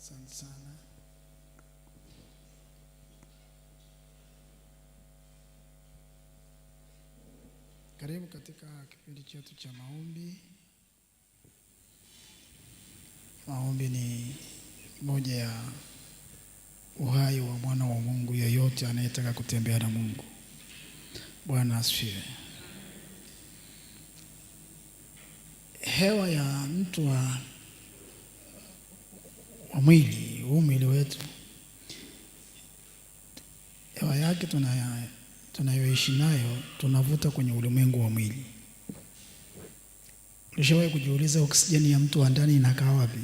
Asante sana. Karibu katika kipindi chetu cha maombi. Maombi ni moja ya uhai wa mwana wa Mungu yeyote anayetaka kutembea na Mungu. Bwana asifiwe. Hewa ya mtu wa mwili, mwili wetu, hewa yake tunayoishi nayo tunavuta kwenye ulimwengu wa mwili. Ulishawahi kujiuliza oksijeni ya mtu wa ndani inakaa wapi?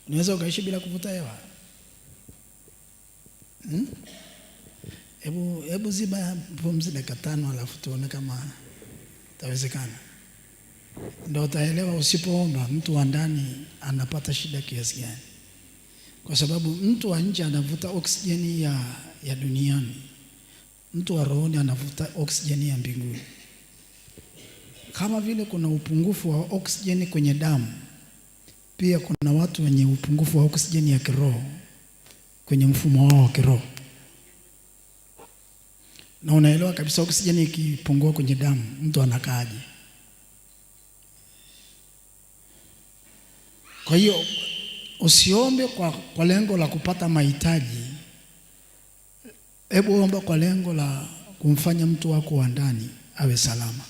Unaweza ukaishi bila kuvuta hewa? Hebu ziba pumzi dakika 5 alafu tuone kama itawezekana. Ndio utaelewa usipoomba mtu wa ndani anapata shida kiasi gani. Kwa sababu mtu wa nje anavuta oksijeni ya duniani. Mtu wa rohoni anavuta oksijeni ya mbinguni. Kama vile kuna upungufu wa oksijeni kwenye damu, pia kuna watu wenye upungufu wa oksijeni ya kiroho kwenye mfumo wao wa kiroho. Na unaelewa kabisa oksijeni ikipungua kwenye damu, mtu anakaaje? Kwa hiyo usiombe kwa lengo la kupata mahitaji. Hebu omba kwa lengo la kumfanya mtu wako wa ndani awe salama.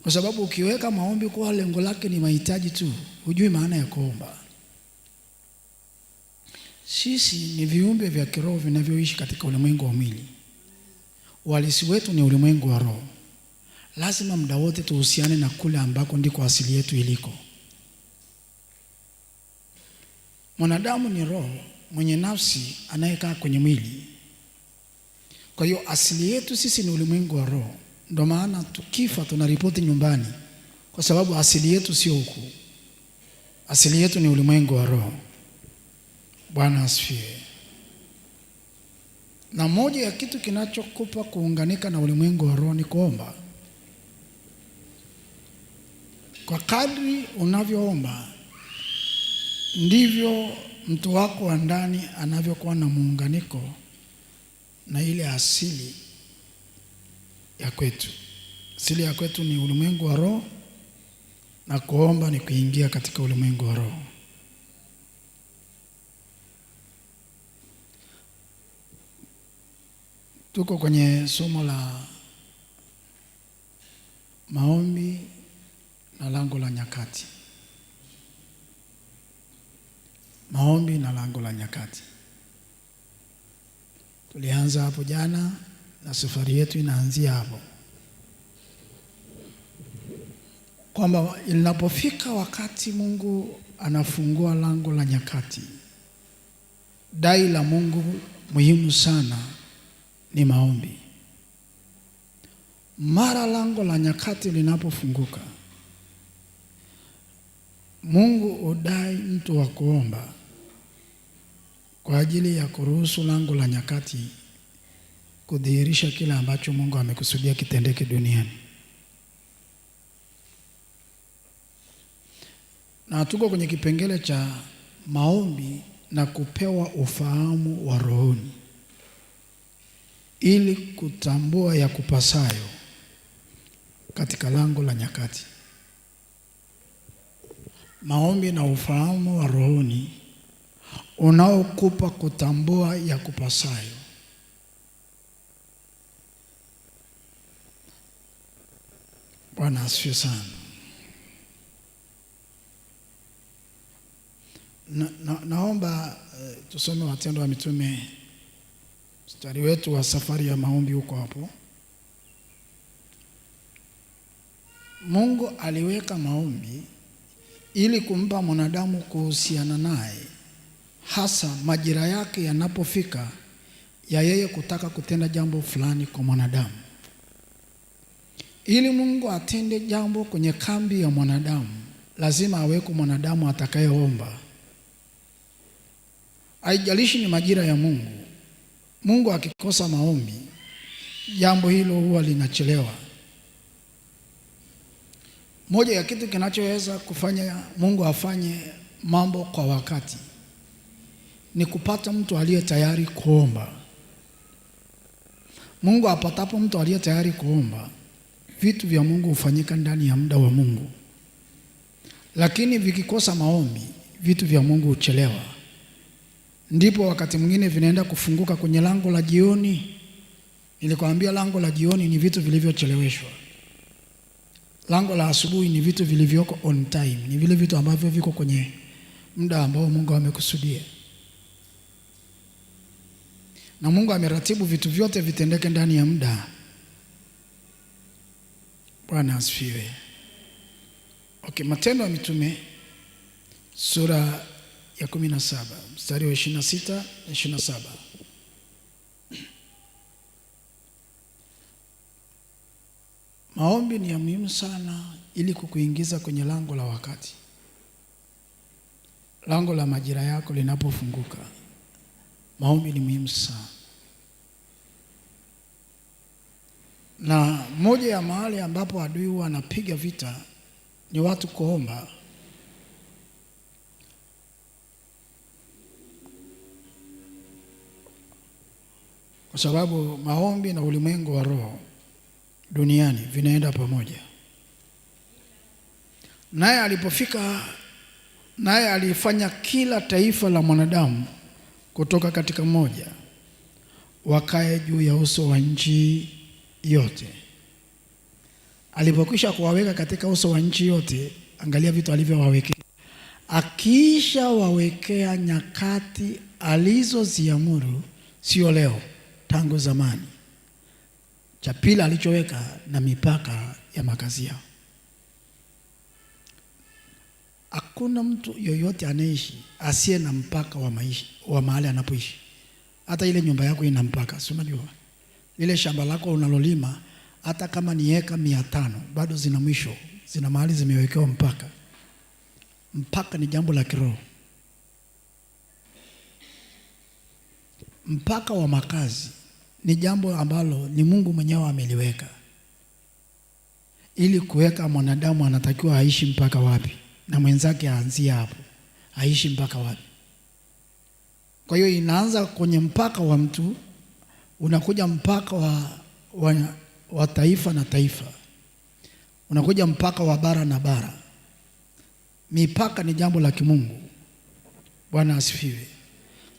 Kwa sababu ukiweka maombi kwa lengo lake ni mahitaji tu, hujui maana ya kuomba. Sisi ni viumbe vya kiroho vinavyoishi katika ulimwengu wa mwili. Uhalisi wetu ni ulimwengu wa roho. Lazima muda wote tuhusiane na kule ambako ndiko asili yetu iliko. Mwanadamu ni roho mwenye nafsi anayekaa kwenye mwili. Kwa hiyo asili yetu sisi ni ulimwengu wa roho. Ndio maana tukifa tunaripoti nyumbani, kwa sababu asili yetu sio huku. Asili yetu ni ulimwengu wa roho. Bwana asifiwe. Na moja ya kitu kinachokupa kuunganika na ulimwengu wa roho ni kuomba. Kwa kadri unavyoomba ndivyo mtu wako wa ndani anavyokuwa na muunganiko na ile asili ya kwetu. Asili ya kwetu ni ulimwengu wa roho, na kuomba ni kuingia katika ulimwengu wa roho. Tuko kwenye somo la maombi na lango la nyakati. Maombi na lango la nyakati. Tulianza hapo jana na safari yetu inaanzia hapo. Kwamba inapofika wakati Mungu anafungua lango la nyakati, dai la Mungu muhimu sana ni maombi. Mara lango la nyakati linapofunguka, Mungu udai mtu wa kuomba kwa ajili ya kuruhusu lango la nyakati kudhihirisha kile ambacho Mungu amekusudia kitendeke duniani. Na tuko kwenye kipengele cha maombi na kupewa ufahamu wa rohoni, ili kutambua ya kupasayo katika lango la nyakati. Maombi na ufahamu wa rohoni unaokupa kutambua ya kupasayo. Bwana asifiwe sana. Naomba tusome Matendo ya Mitume, mstari wetu wa safari ya maombi huko hapo. Mungu aliweka maombi ili kumpa mwanadamu kuhusiana naye, hasa majira yake yanapofika ya yeye kutaka kutenda jambo fulani kwa mwanadamu. Ili Mungu atende jambo kwenye kambi ya mwanadamu, lazima aweke mwanadamu atakayeomba. Haijalishi ni majira ya Mungu. Mungu akikosa maombi, jambo hilo huwa linachelewa. Moja ya kitu kinachoweza kufanya Mungu afanye mambo kwa wakati ni kupata mtu aliye tayari kuomba. Mungu apatapo mtu aliye tayari kuomba, vitu vya Mungu hufanyika ndani ya muda wa Mungu. Lakini vikikosa maombi, vitu vya Mungu huchelewa. Ndipo wakati mwingine vinaenda kufunguka kwenye lango la jioni. Nilikwambia lango la jioni ni vitu vilivyocheleweshwa. Lango la asubuhi ni vitu vilivyoko on time, ni vile vitu ambavyo viko kwenye muda ambao Mungu amekusudia. Na Mungu ameratibu vitu vyote vitendeke ndani ya muda. Bwana asifiwe. Okay, Matendo ya Mitume sura ya 17 mstari wa 26 na 27. Maombi ni ya muhimu sana ili kukuingiza kwenye lango la wakati. Lango la majira yako linapofunguka, maombi ni muhimu sana. Na moja ya mahali ambapo adui huwa anapiga vita ni watu kuomba. Kwa sababu maombi na ulimwengu wa roho duniani vinaenda pamoja. Naye alipofika, naye alifanya kila taifa la mwanadamu kutoka katika moja wakae juu ya uso wa nchi yote. Alipokwisha kuwaweka katika uso wa nchi yote, angalia vitu alivyowawekea. Akiisha wawekea nyakati alizoziamuru, sio leo, tangu zamani. Cha pili alichoweka na mipaka ya makazi yao. Hakuna mtu yoyote anaishi asiye na mpaka wa maisha wa mahali anapoishi. Hata ile nyumba yako ina mpaka, si unajua? Ile shamba lako unalolima hata kama ni eka 500 bado zina mwisho, zina mahali zimewekewa mpaka. Mpaka ni jambo la kiroho. Mpaka wa makazi ni jambo ambalo ni Mungu mwenyewe ameliweka. Ili kuweka mwanadamu anatakiwa aishi mpaka wapi, na mwenzake aanzie hapo, aishi mpaka wapi. Kwa hiyo inaanza kwenye mpaka wa mtu, unakuja mpaka wa taifa na taifa, unakuja mpaka wa bara na bara. Mipaka ni jambo la kimungu. Bwana asifiwe.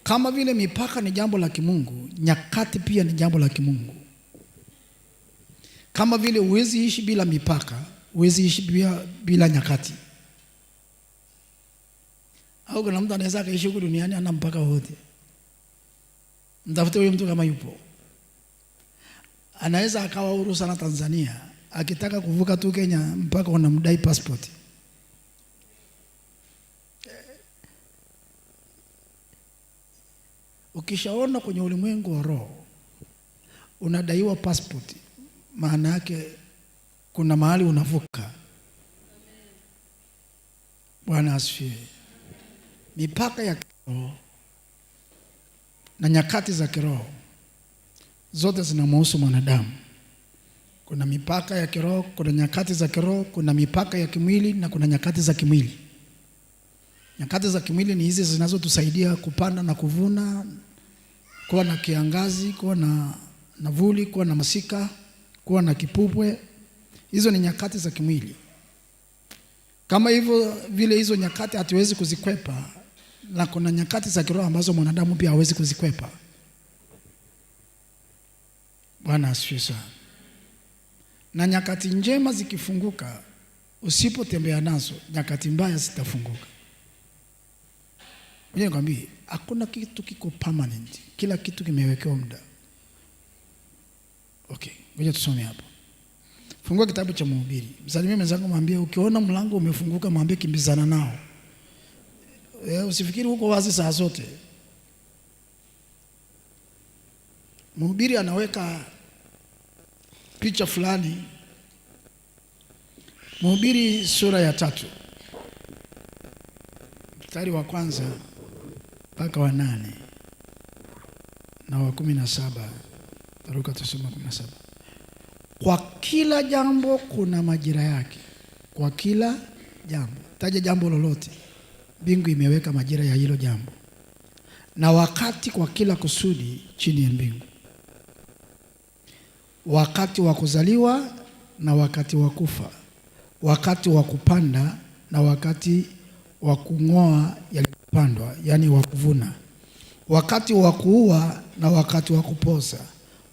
Kama vile mipaka ni jambo la kimungu, nyakati pia ni jambo la kimungu. Kama vile huwezi ishi bila mipaka, huwezi ishi bila nyakati. Au kuna mtu anaweza kuishi huku duniani hana mpaka wote. Mtafute huyo mtu kama yupo. Anaweza akawa huru sana Tanzania, akitaka kuvuka tu Kenya mpaka unamdai passport. Ukishaona kwenye ulimwengu wa roho unadaiwa passport, maana yake kuna mahali unavuka. Bwana asifiwe. Mipaka ya kiroho na nyakati za kiroho zote zinamhusu mwanadamu. Kuna mipaka ya kiroho, kuna nyakati za kiroho, kuna mipaka ya kimwili na kuna nyakati za kimwili. Nyakati za kimwili ni hizi zinazotusaidia kupanda na kuvuna, kuwa na kiangazi, kuwa na vuli, kuwa na masika, kuwa na kipupwe. Hizo ni nyakati za kimwili. Kama hivyo vile hizo nyakati hatuwezi kuzikwepa, na kuna nyakati za kiroho ambazo mwanadamu pia hawezi kuzikwepa. Bwana asifiwe sana. Na nyakati njema zikifunguka, usipotembea nazo, nyakati mbaya zitafunguka. Ngoja nikwambie, hakuna kitu kiko permanent. Kila kitu kimewekewa muda. Okay, ngoja tusome hapo. Fungua kitabu cha Mhubiri. Msalimie mwenzako, mwambie ukiona mlango umefunguka mwambie kimbizana nao. Usifikiri huko wazi saa zote. Mhubiri anaweka picha fulani. Mhubiri sura ya 3 mstari wa 1 mpaka wa 8 na wa 17. Taruka tusome 17. Kwa kila jambo kuna majira yake. Kwa kila jambo. Taja jambo lolote. mbingu imeweka majira ya hilo jambo, na wakati kwa kila kusudi chini ya mbingu. Wakati wa kuzaliwa na wakati wa kufa, wakati wa kupanda na wakati wa kung'oa yaliyopandwa, yani wa kuvuna, wakati wa kuua na wakati wa kupoza,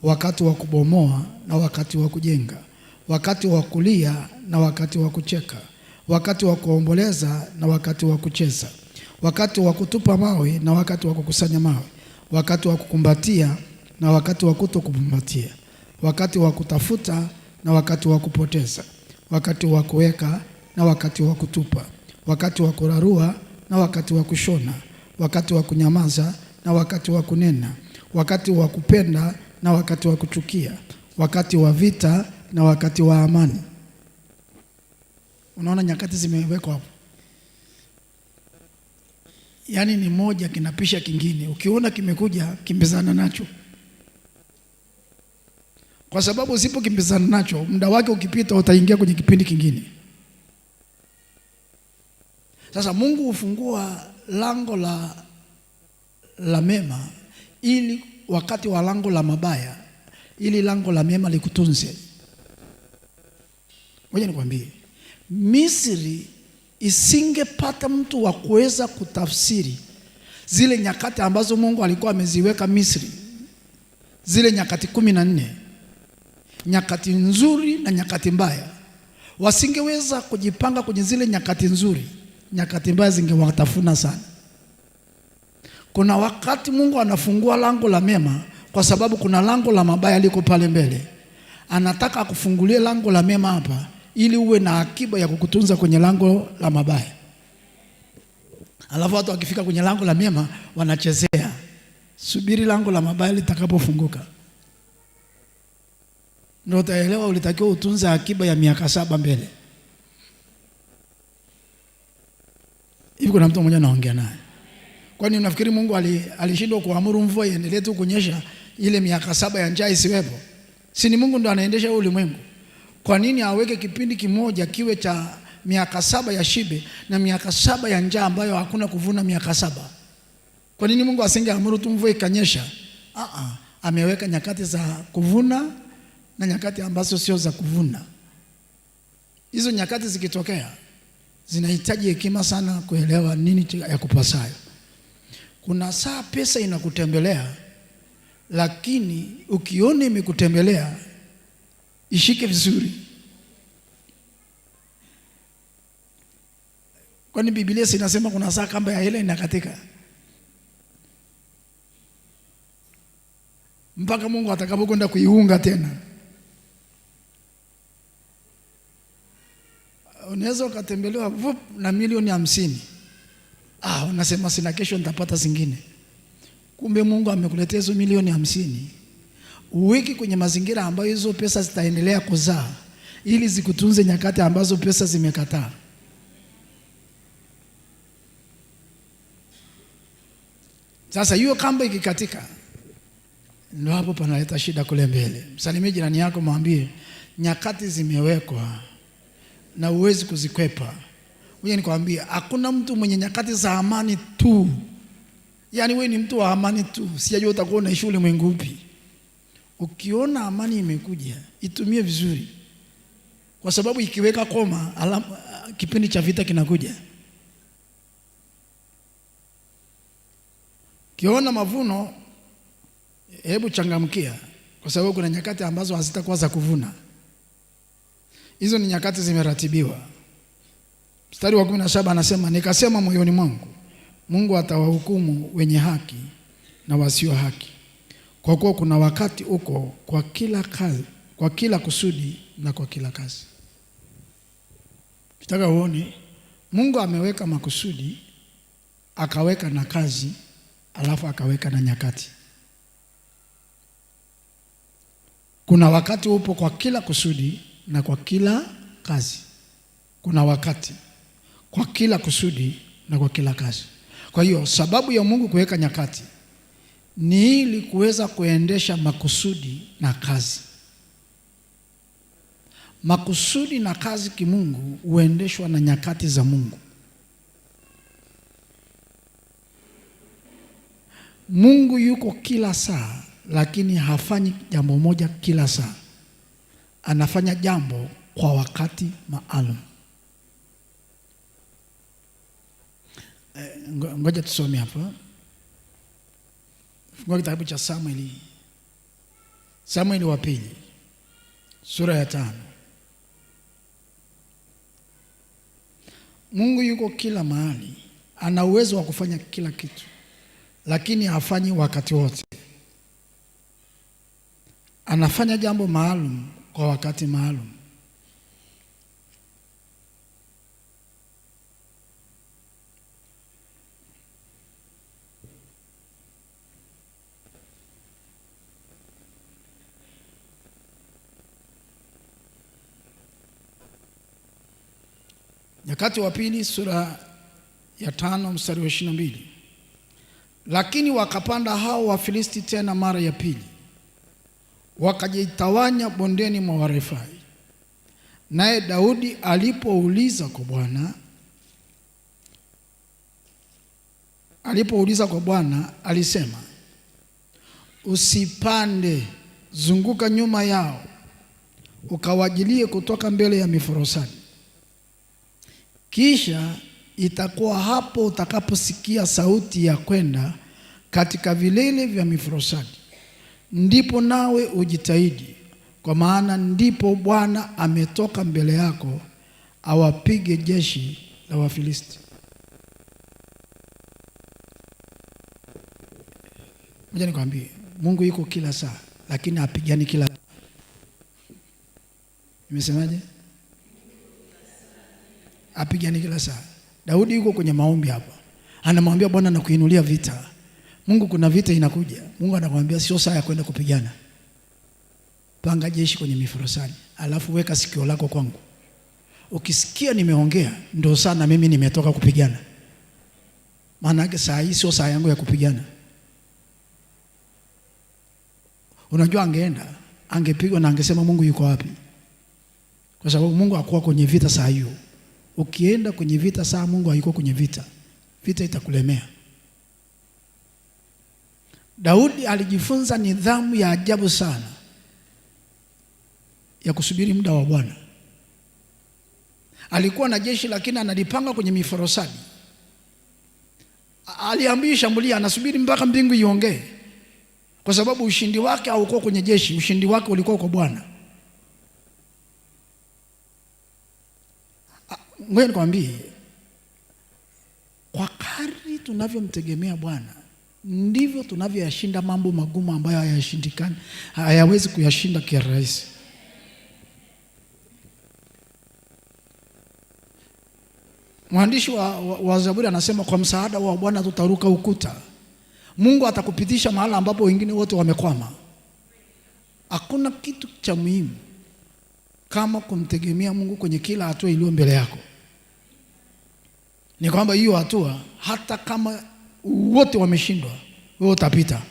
wakati wa kubomoa na wakati wa kujenga, wakati wa kulia na wakati wa kucheka, wakati wa kuomboleza na wakati wa kucheza, wakati wa kutupa mawe na wakati wa kukusanya mawe, wakati wa kukumbatia na wakati wa kutokukumbatia, wakati wa kutafuta na wakati wa kupoteza, wakati wa kuweka na wakati wa kutupa, wakati wa kurarua na wakati wa kushona, wakati wa kunyamaza na wakati wa kunena, wakati wa kupenda na wakati wa kuchukia, wakati wa vita na wakati wa amani. Unaona nyakati zimewekwa hapo. Yaani ni moja kinapisha kingine. Ukiona kimekuja, kimbizana nacho, kwa sababu usipokimbizana nacho, muda wake ukipita utaingia kwenye kipindi kingine. Sasa Mungu hufungua lango la mema ili wakati wa lango la mabaya, ili lango la mema likutunze. Ngoja nikwambie, Misri isingepata mtu wa kuweza kutafsiri zile nyakati ambazo Mungu alikuwa ameziweka Misri, zile nyakati 14, nyakati nzuri na nyakati mbaya. Wasingeweza kujipanga kwenye zile nyakati nzuri, nyakati mbaya zingewatafuna sana. Kuna wakati Mungu anafungua lango la mema kwa sababu kuna lango la mabaya liko pale mbele. Anataka akufungulie lango la mema hapa ili uwe na akiba ya kukutunza kwenye lango la mabaya. Alafu watu wakifika kwenye lango la mema wanachezea. Subiri lango la mabaya litakapofunguka, ndio utaelewa ulitakiwa utunze akiba ya miaka 7 mbele. Hivi kuna mtu mmoja naongea naye. Kwani unafikiri Mungu alishindwa kuamuru mvua iendelee tu kunyesha ile miaka 7 ya njaa isiwepo? Si ni Mungu ndo anaendesha ulimwengu? Kwa nini aweke kipindi kimoja kiwe cha miaka 7 ya shibe na miaka 7 ya njaa ambayo hakuna kuvuna miaka 7? Kwa nini Mungu asingeamuru tu mvua ikanyesha? Ameweka nyakati za kuvuna na nyakati ambazo sio za kuvuna. Hizo nyakati zikitokea zinahitaji hekima sana kuelewa nini ya kupasayo. Kuna saa pesa inakutembelea, lakini ukiona imekutembelea ishike vizuri. Kwani Biblia inasema kuna saa kamba ya hela inakatika mpaka Mungu atakapokwenda kuiunga tena. Unaweza ukatembelewa na milioni 50. Unasema sina kesho nitapata zingine. Kumbe Mungu amekuletea hizo milioni 50. Uweke kwenye mazingira ambayo hizo pesa zitaendelea kuzaa ili zikutunze nyakati ambazo pesa zimekataa. Sasa hiyo kamba ikikatika, ndio hapo panaleta shida kule mbele. Msalimie jirani yako, mwambie nyakati zimewekwa na uwezi kuzikwepa. Wewe nikwambia, hakuna mtu mwenye nyakati za amani tu. Yaani wewe ni mtu wa amani tu. Sijajua utakuwa unaishi ulimwengu upi. Ukiona amani imekuja, itumie vizuri. Kwa sababu ikiweka koma, kipindi cha vita kinakuja. Ukiona mavuno, hebu changamkia, kwa sababu kuna nyakati ambazo hazitakuwa za kuvuna. Hizo ni nyakati zimeratibiwa. Mstari wa 17 anasema, nikasema moyoni mwangu, Mungu atawahukumu wenye haki na wasio haki, kwa kuwa kuna wakati uko kwa kila kazi, kwa kila kusudi na kwa kila kazi. Nataka uone Mungu ameweka makusudi, akaweka na kazi, alafu akaweka na nyakati. Kuna wakati upo kwa kila kusudi na kwa kila kazi. Kuna wakati kwa kila kusudi na kwa kila kazi. Kwa hiyo sababu ya Mungu kuweka nyakati ni ili kuweza kuendesha makusudi na kazi. Makusudi na kazi kimungu huendeshwa na nyakati za Mungu. Mungu yuko kila saa, lakini hafanyi jambo moja kila saa. Anafanya jambo kwa wakati maalum. Ngoja tusome hapa. Fungua kitabu cha Samueli wa pili, sura ya 5. Mungu yuko kila mahali, ana uwezo wa kufanya kila kitu, lakini hafanyi wakati wote. Anafanya jambo maalum kwa wakati maalum. Nyakati wa pili sura ya 5 mstari wa 22. Lakini wakapanda hao Wafilisti tena mara ya pili, wakajitawanya bondeni mwa Warefai. Naye Daudi alipouliza kwa Bwana alisema, usipande, zunguka nyuma yao, ukawajilie kutoka mbele ya miforosadi. Kisha itakuwa hapo utakaposikia sauti ya kwenda katika vilele vya miforosadi, ndipo nawe ujitahidi, kwa maana ndipo Bwana ametoka mbele yako awapige jeshi la Wafilisti. Ngoja nikwambie, Mungu yuko kila saa, lakini hapigani kila. Nimesemaje? Apigani kila saa. Daudi yuko kwenye maombi hapa, anamwambia Bwana nakuinulia vita. Mungu, kuna vita inakuja. Mungu anakuambia sio saa ya kwenda kupigana. Panga jeshi kwenye miforosadi, alafu weka sikio lako kwangu. Ukisikia nimeongea, ndio sana mimi nimetoka kupigana. Maana yake saa hii sio saa yangu ya kupigana. Unajua angepigwa na angesema Mungu yuko wapi? Kwa sababu Mungu hakuwa kwenye vita saa hiyo. Ukienda kwenye vita saa Mungu hayuko kwenye vita, vita itakulemea. Daudi alijifunza nidhamu ya ajabu sana ya kusubiri muda wa Bwana. Alikuwa na jeshi, lakini analipanga kwenye miforosadi. Aliambiwa shambulia, anasubiri mpaka mbingu iongee, kwa sababu ushindi wake haukuwa kwenye jeshi, ushindi wake ulikuwa kwa Bwana. Ngoja nikwambie, kwa kadri tunavyomtegemea Bwana ndivyo tunavyoyashinda mambo magumu ambayo hayashindikani, hayawezi kuyashinda kirahisi. Mwandishi wa Zaburi anasema, kwa msaada wa Bwana tutaruka ukuta. Mungu atakupitisha mahala ambapo wengine wote wamekwama. Hakuna kitu cha muhimu kama kumtegemea Mungu kwenye kila hatua iliyo mbele yako. Ni kwamba hiyo hatua, hata kama wote wameshindwa, wewe utapita.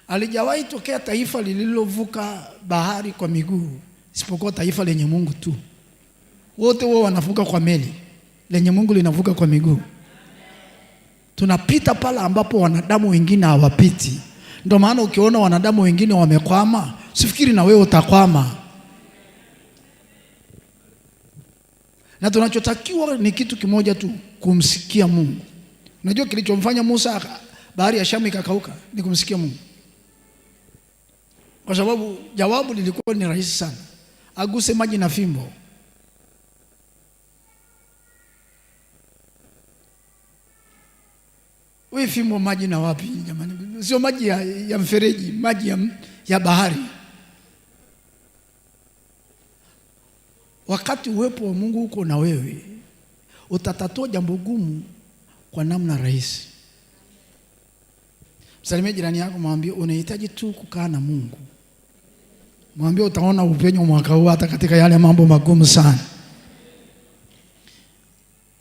Alijawahi tokea taifa lililovuka bahari kwa miguu isipokuwa taifa lenye Mungu tu. Wote wao wanavuka kwa meli, lenye Mungu linavuka kwa miguu. Tunapita pala ambapo wanadamu wengine hawapiti. Ndio maana ukiona wanadamu wengine wamekwama, usifikiri na wewe utakwama. Na tunachotakiwa ni kitu kimoja tu, kumsikia Mungu. Unajua kilichomfanya Musa bahari ya Shamu ikakauka ni kumsikia Mungu. Kwa sababu jawabu lilikuwa ni rahisi sana. Aguse maji na fimbo. Wewe fimbo maji na wapi jamani? Sio maji ya mfereji, maji ya bahari. Wakati uwepo wa Mungu uko na wewe, utatatua jambo gumu kwa namna rahisi. Msalimie jirani yako, mwambie unahitaji tu kukaa na Mungu. Mwambie utaona upenyo mwaka huu hata katika yale mambo magumu sana.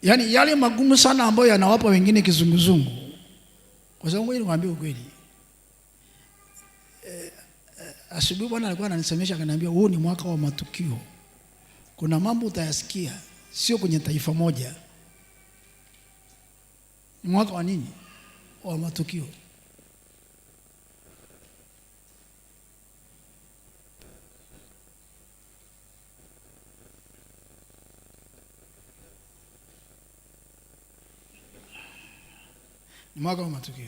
Yaani yale magumu sana ambayo yanawapa wengine kizunguzungu. Kwa sababu ngoja nikwambie ukweli. Asubuhi Bwana alikuwa ananisemesha akaniambia, huu ni mwaka wa matukio. Kuna mambo utayasikia sio kwenye taifa moja. Ni mwaka wa nini? Wa matukio. Ni mwaka wa matukio.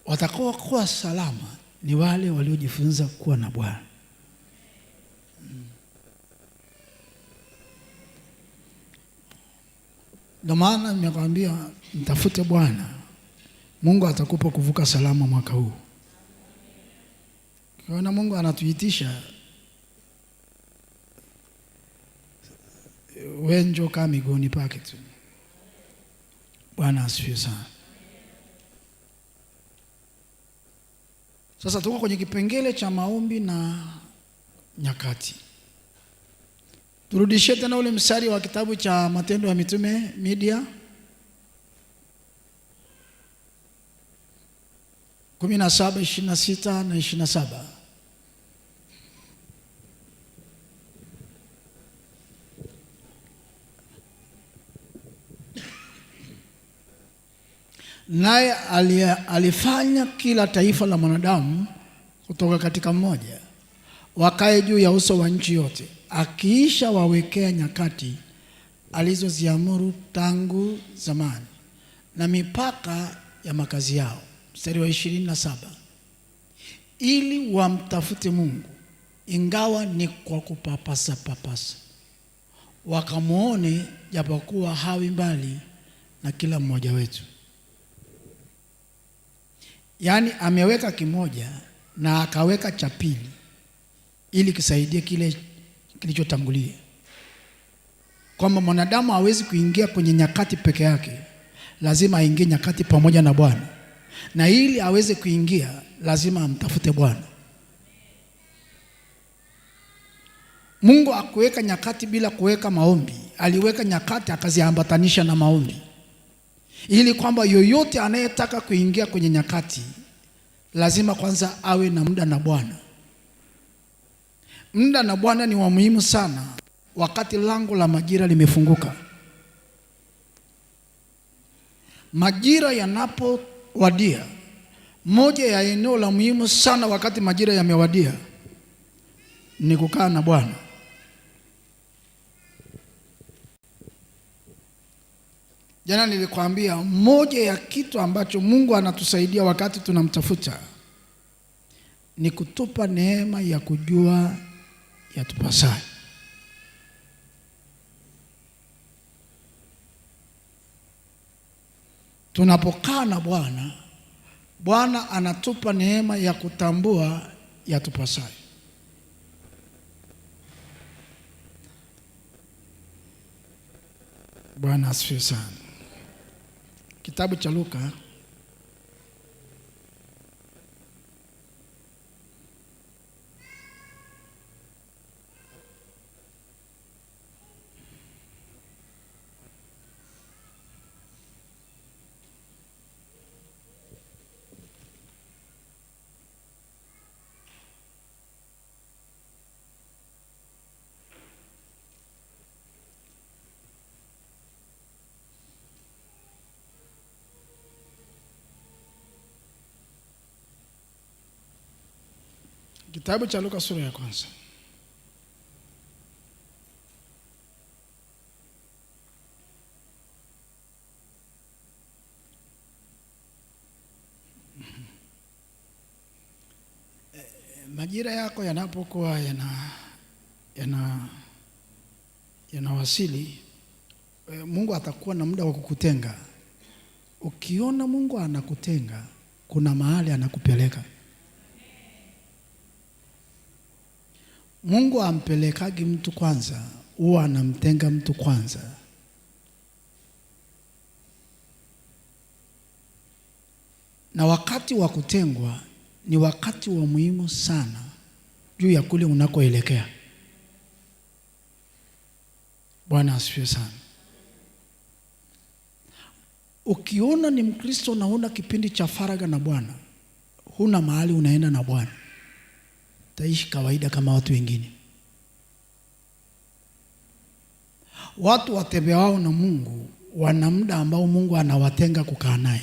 Watakuwa kuwa salama ni wale waliojifunza kuwa na Bwana. Ndio maana nimekwambia mtafute Bwana, Mungu atakupa kuvuka salama mwaka huu. Kwa Mungu anatuitisha, wewe njoo kama miguuni pake tu. Bwana asifiwe sana. Sasa tuko kwenye kipengele cha maombi na nyakati. Turudishie tena ule mstari wa kitabu cha Matendo ya Mitume media 17:26 na 27. Naye alifanya kila taifa la mwanadamu kutoka katika mmoja wakae juu ya uso wa nchi yote, akiisha wawekea nyakati alizoziamuru tangu zamani na mipaka ya makazi yao. Mstari wa 27, ili wamtafute Mungu ingawa ni kwa kupapasa papasa, wakamuone japokuwa hawi mbali na kila mmoja wetu. Yaani ameweka kimoja na akaweka cha pili ili kisaidie kile kilichotangulia, kwamba mwanadamu hawezi kuingia kwenye nyakati peke yake, lazima aingie nyakati pamoja na Bwana, na ili aweze kuingia lazima amtafute Bwana. Mungu akuweka nyakati bila kuweka maombi, aliweka nyakati akaziambatanisha na maombi, ili kwamba yoyote anayetaka kuingia kwenye nyakati lazima kwanza awe na muda na Bwana. Muda na Bwana ni wa muhimu sana wakati lango la majira limefunguka. Majira yanapowadia, moja ya eneo la muhimu sana wakati majira yamewadia ni kukaa na Bwana. Jana nilikwambia moja ya kitu ambacho Mungu anatusaidia wakati tunamtafuta ni kutupa neema ya kujua yatupasayo. Tunapokaa na Bwana, Bwana anatupa neema ya kutambua yatupasayo. Bwana asifiwe sana. Kitabu cha Luka Kitabu cha Luka sura ya kwanza. Majira yako yanapokuwa yanawasili, Mungu atakuwa na muda wa kukutenga. Ukiona Mungu anakutenga, kuna mahali anakupeleka. Mungu ampelekagi mtu kwanza, huwa anamtenga mtu kwanza. Na wakati wa kutengwa ni wakati wa muhimu sana juu ya kule unakoelekea. Bwana asifiwe sana. Ukiona ni Mkristo na una kipindi cha faragha na Bwana, huna mahali unaenda na Bwana, taishi kawaida kama watu wengine. Watu watembeao na Mungu wana muda ambao Mungu anawatenga kukaa naye.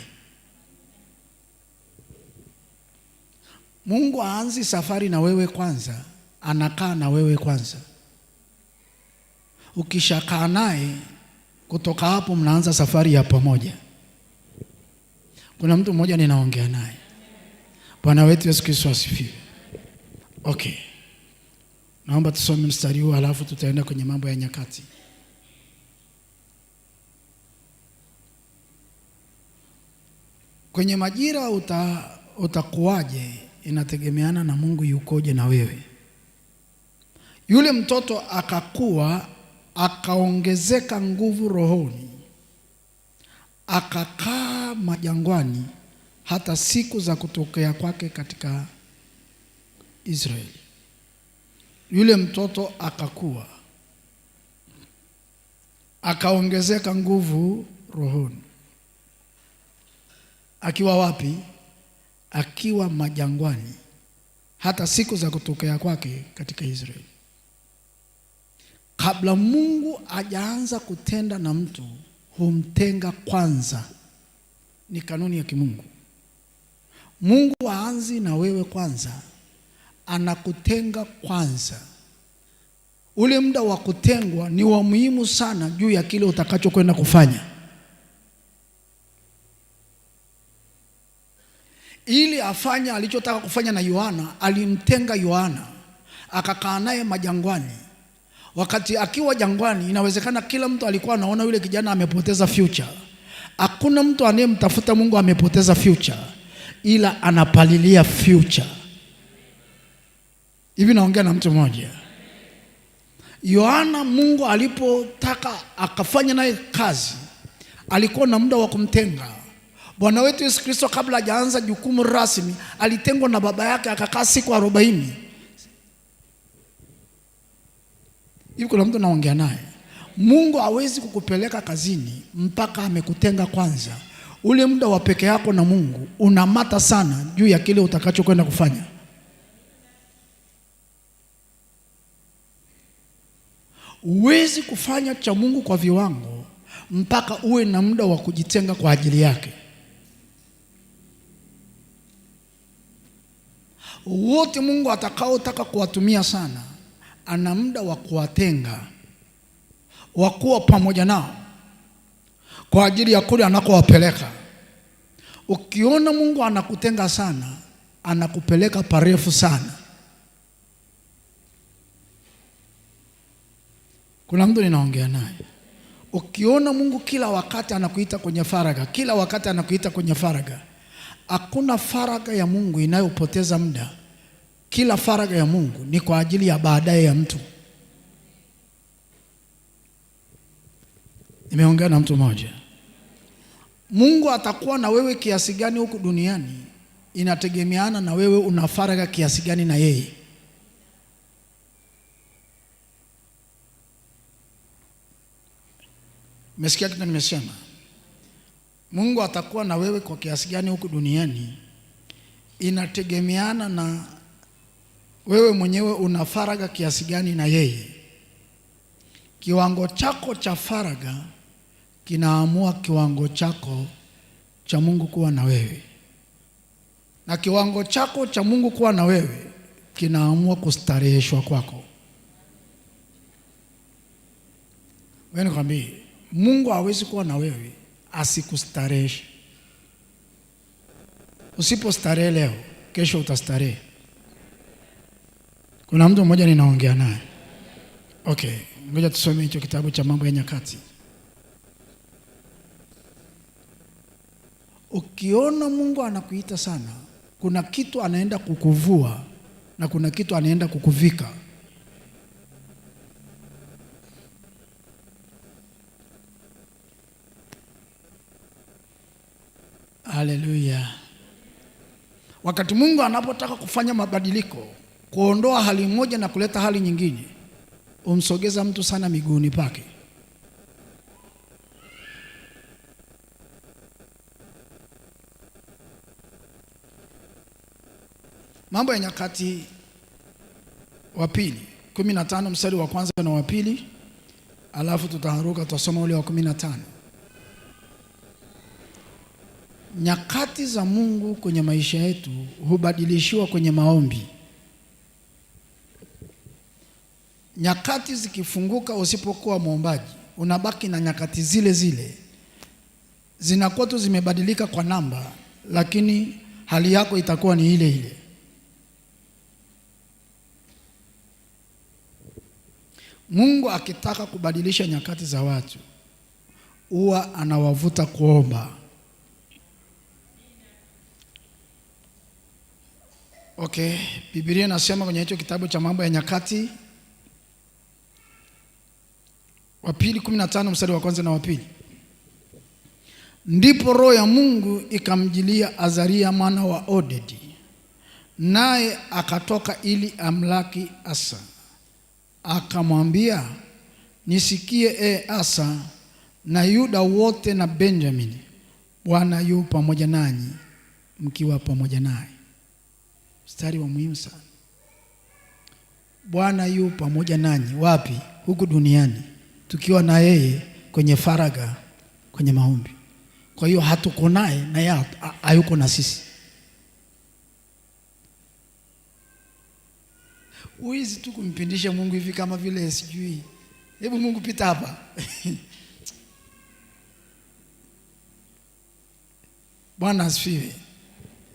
Mungu aanzi safari na wewe kwanza, anakaa na wewe kwanza. Ukishakaa naye, kutoka hapo mnaanza safari ya pamoja. Kuna mtu mmoja ninaongea naye. Bwana wetu Yesu Kristo asifiwe. Okay. Naomba tusome mstari huu alafu tutaenda kwenye Mambo ya Nyakati. Kwenye majira utakuwaje inategemeana na Mungu yukoje na wewe. Yule mtoto akakua, akaongezeka nguvu rohoni, akakaa majangwani hata siku za kutokea kwake katika Israeli. Yule mtoto akakua, akaongezeka nguvu rohoni. Akiwa wapi? Akiwa majangwani hata siku za kutokea kwake katika Israeli. Kabla Mungu hajaanza kutenda na mtu, humtenga kwanza. Ni kanuni ya kimungu. Mungu haanzi na wewe kwanza, anakutenga kwanza. Ule muda wa kutengwa ni wa muhimu sana juu ya kile utakachokwenda kufanya. Ili afanye alichotaka kufanya na Yohana, alimtenga Yohana, akakaa naye majangwani. Wakati akiwa jangwani, inawezekana kila mtu alikuwa anaona yule kijana amepoteza future. Hakuna mtu anayemtafuta Mungu amepoteza future, ila anapalilia future. Hivi naongea na mtu mmoja. Yohana, Mungu alipotaka akafanya naye kazi, alikuwa na muda wa kumtenga. Bwana wetu Yesu Kristo kabla hajaanza jukumu rasmi, alitengwa na baba yake, akakaa siku 40. Hivi kuna mtu naongea naye. Mungu hawezi kukupeleka kazini mpaka amekutenga kwanza. Ule muda wa peke yako na Mungu unamata sana juu ya kile utakachokwenda kufanya. Huwezi kufanya cha Mungu kwa viwango mpaka uwe na muda wa kujitenga kwa ajili yake. Wote Mungu atakaotaka kuwatumia sana, ana muda wa kuwatenga, wa kuwa pamoja nao kwa ajili ya kule anakowapeleka. Ukiona Mungu anakutenga sana, anakupeleka parefu sana. Kuna mtu ninaongea naye. Ukiona Mungu kila wakati anakuita kwenye faraga, kila wakati anakuita kwenye faraga, hakuna faraga ya Mungu inayopoteza muda. Kila faraga ya Mungu ni kwa ajili ya baadaye ya mtu. Nimeongea na mtu mmoja. Mungu atakuwa na wewe kiasi gani huku duniani inategemeana na wewe una faraga kiasi gani na yeye. Umesikia kitu nimesema? Mungu atakuwa na wewe kwa kiasi gani huku duniani inategemeana na wewe mwenyewe una faraga kiasi gani na yeye. Kiwango chako cha faraga kinaamua kiwango chako cha Mungu kuwa na wewe, na kiwango chako cha Mungu kuwa na wewe kinaamua kustareheshwa kwako. Wewe nikwambie, Mungu hawezi kuwa na wewe asikustareheshe. Usipostarehe leo, kesho utastarehe. Kuna mtu mmoja ninaongea naye. Okay, ngoja tusome hicho kitabu cha Mambo ya Nyakati. Ukiona Mungu anakuita sana, kuna kitu anaenda kukuvua na kuna kitu anaenda kukuvika. Haleluya. Wakati Mungu anapotaka kufanya mabadiliko, kuondoa hali moja na kuleta hali nyingine, umsogeza mtu sana miguuni pake. Mambo ya Nyakati wa pili 15 mstari wa kwanza na wa pili, alafu tutaharuka tutasoma ule wa 15. nyakati za Mungu kwenye maisha yetu hubadilishiwa kwenye maombi. Nyakati zikifunguka, usipokuwa muombaji, unabaki na nyakati zile zile. Zinakuwa tu zimebadilika kwa namba, lakini hali yako itakuwa ni ile ile. Mungu akitaka kubadilisha nyakati za watu, huwa anawavuta kuomba. Okay, Biblia inasema kwenye hicho kitabu cha Mambo ya Nyakati wa pili 15 mstari wa kwanza na wa pili. Ndipo roho ya Mungu ikamjilia Azaria mwana wa Odedi, naye akatoka ili amlaki Asa. Akamwambia, nisikie Asa na Yuda wote na Benjamini, Bwana yu pamoja nanyi mkiwa pamoja naye. Mstari wa muhimu sana. Bwana yu pamoja nanyi wapi? Huku duniani, tukiwa na yeye kwenye faraga, kwenye maombi. Kwa hiyo hatuko naye na yeye hayuko na sisi. Uizi tu kumpindisha Mungu hivi kama vile sijui. Hebu Mungu pita hapa. Bwana asifiwe.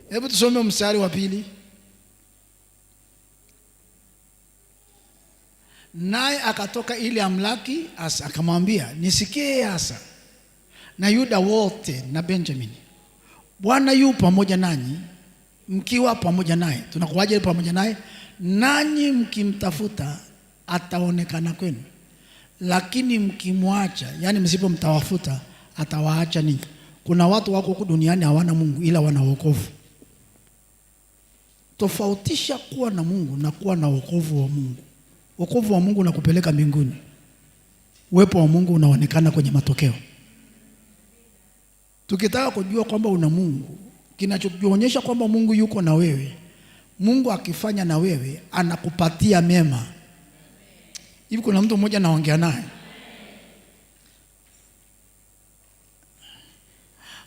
Hebu tusome mstari wa pili. Naye akatoka ili amlaki Asa, akamwambia, nisikie Asa na Yuda wote na Benjamini, Bwana yu pamoja nanyi mkiwa pamoja naye. Tunakuwaje pamoja naye? Nanyi mkimtafuta ataonekana kwenu, lakini mkimwacha, yani msipomtafuta, atawaacha ninyi. Kuna watu wako huku duniani hawana Mungu ila wana wokovu. Tofautisha kuwa na Mungu na kuwa na wokovu wa Mungu. Wokovu wa Mungu unakupeleka mbinguni. Uwepo wa Mungu unaonekana kwenye matokeo. Tukitaka kujua kwamba una Mungu, kinachokuonyesha kwamba Mungu yuko na wewe, Mungu akifanya na wewe anakupatia mema. Hivi kuna mtu mmoja naongea naye.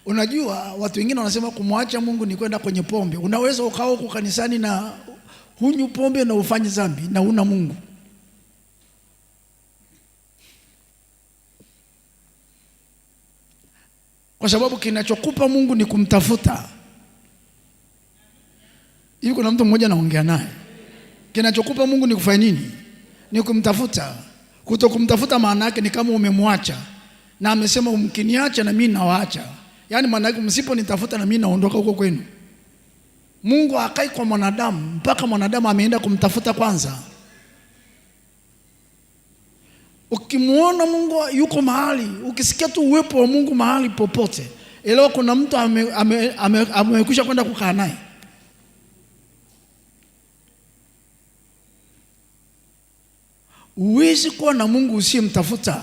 Unajua watu wengine wanasema kumwacha Mungu ni kwenda kwenye pombe. Unaweza ukao huko kanisani na hunywi pombe na ufanye dhambi na una Mungu. Kwa sababu kinachokupa Mungu ni kumtafuta. Hivi kuna mtu mmoja naongea naye. Kinachokupa Mungu ni kufanya nini? Ni kumtafuta. Kutokumtafuta maana yake ni kama umemwacha. Na amesema mkiniacha na mimi nawaacha. Yaani maana yake msiponitafuta na mimi naondoka huko kwenu. Mungu hakai kwa mwanadamu mpaka mwanadamu ameenda kumtafuta kwanza. Ukimuona Mungu yuko mahali, ukisikia tu uwepo wa Mungu mahali popote, elewa kuna mtu amekwisha kwenda kukaa naye. Huwezi kuwa na Mungu usiyemtafuta.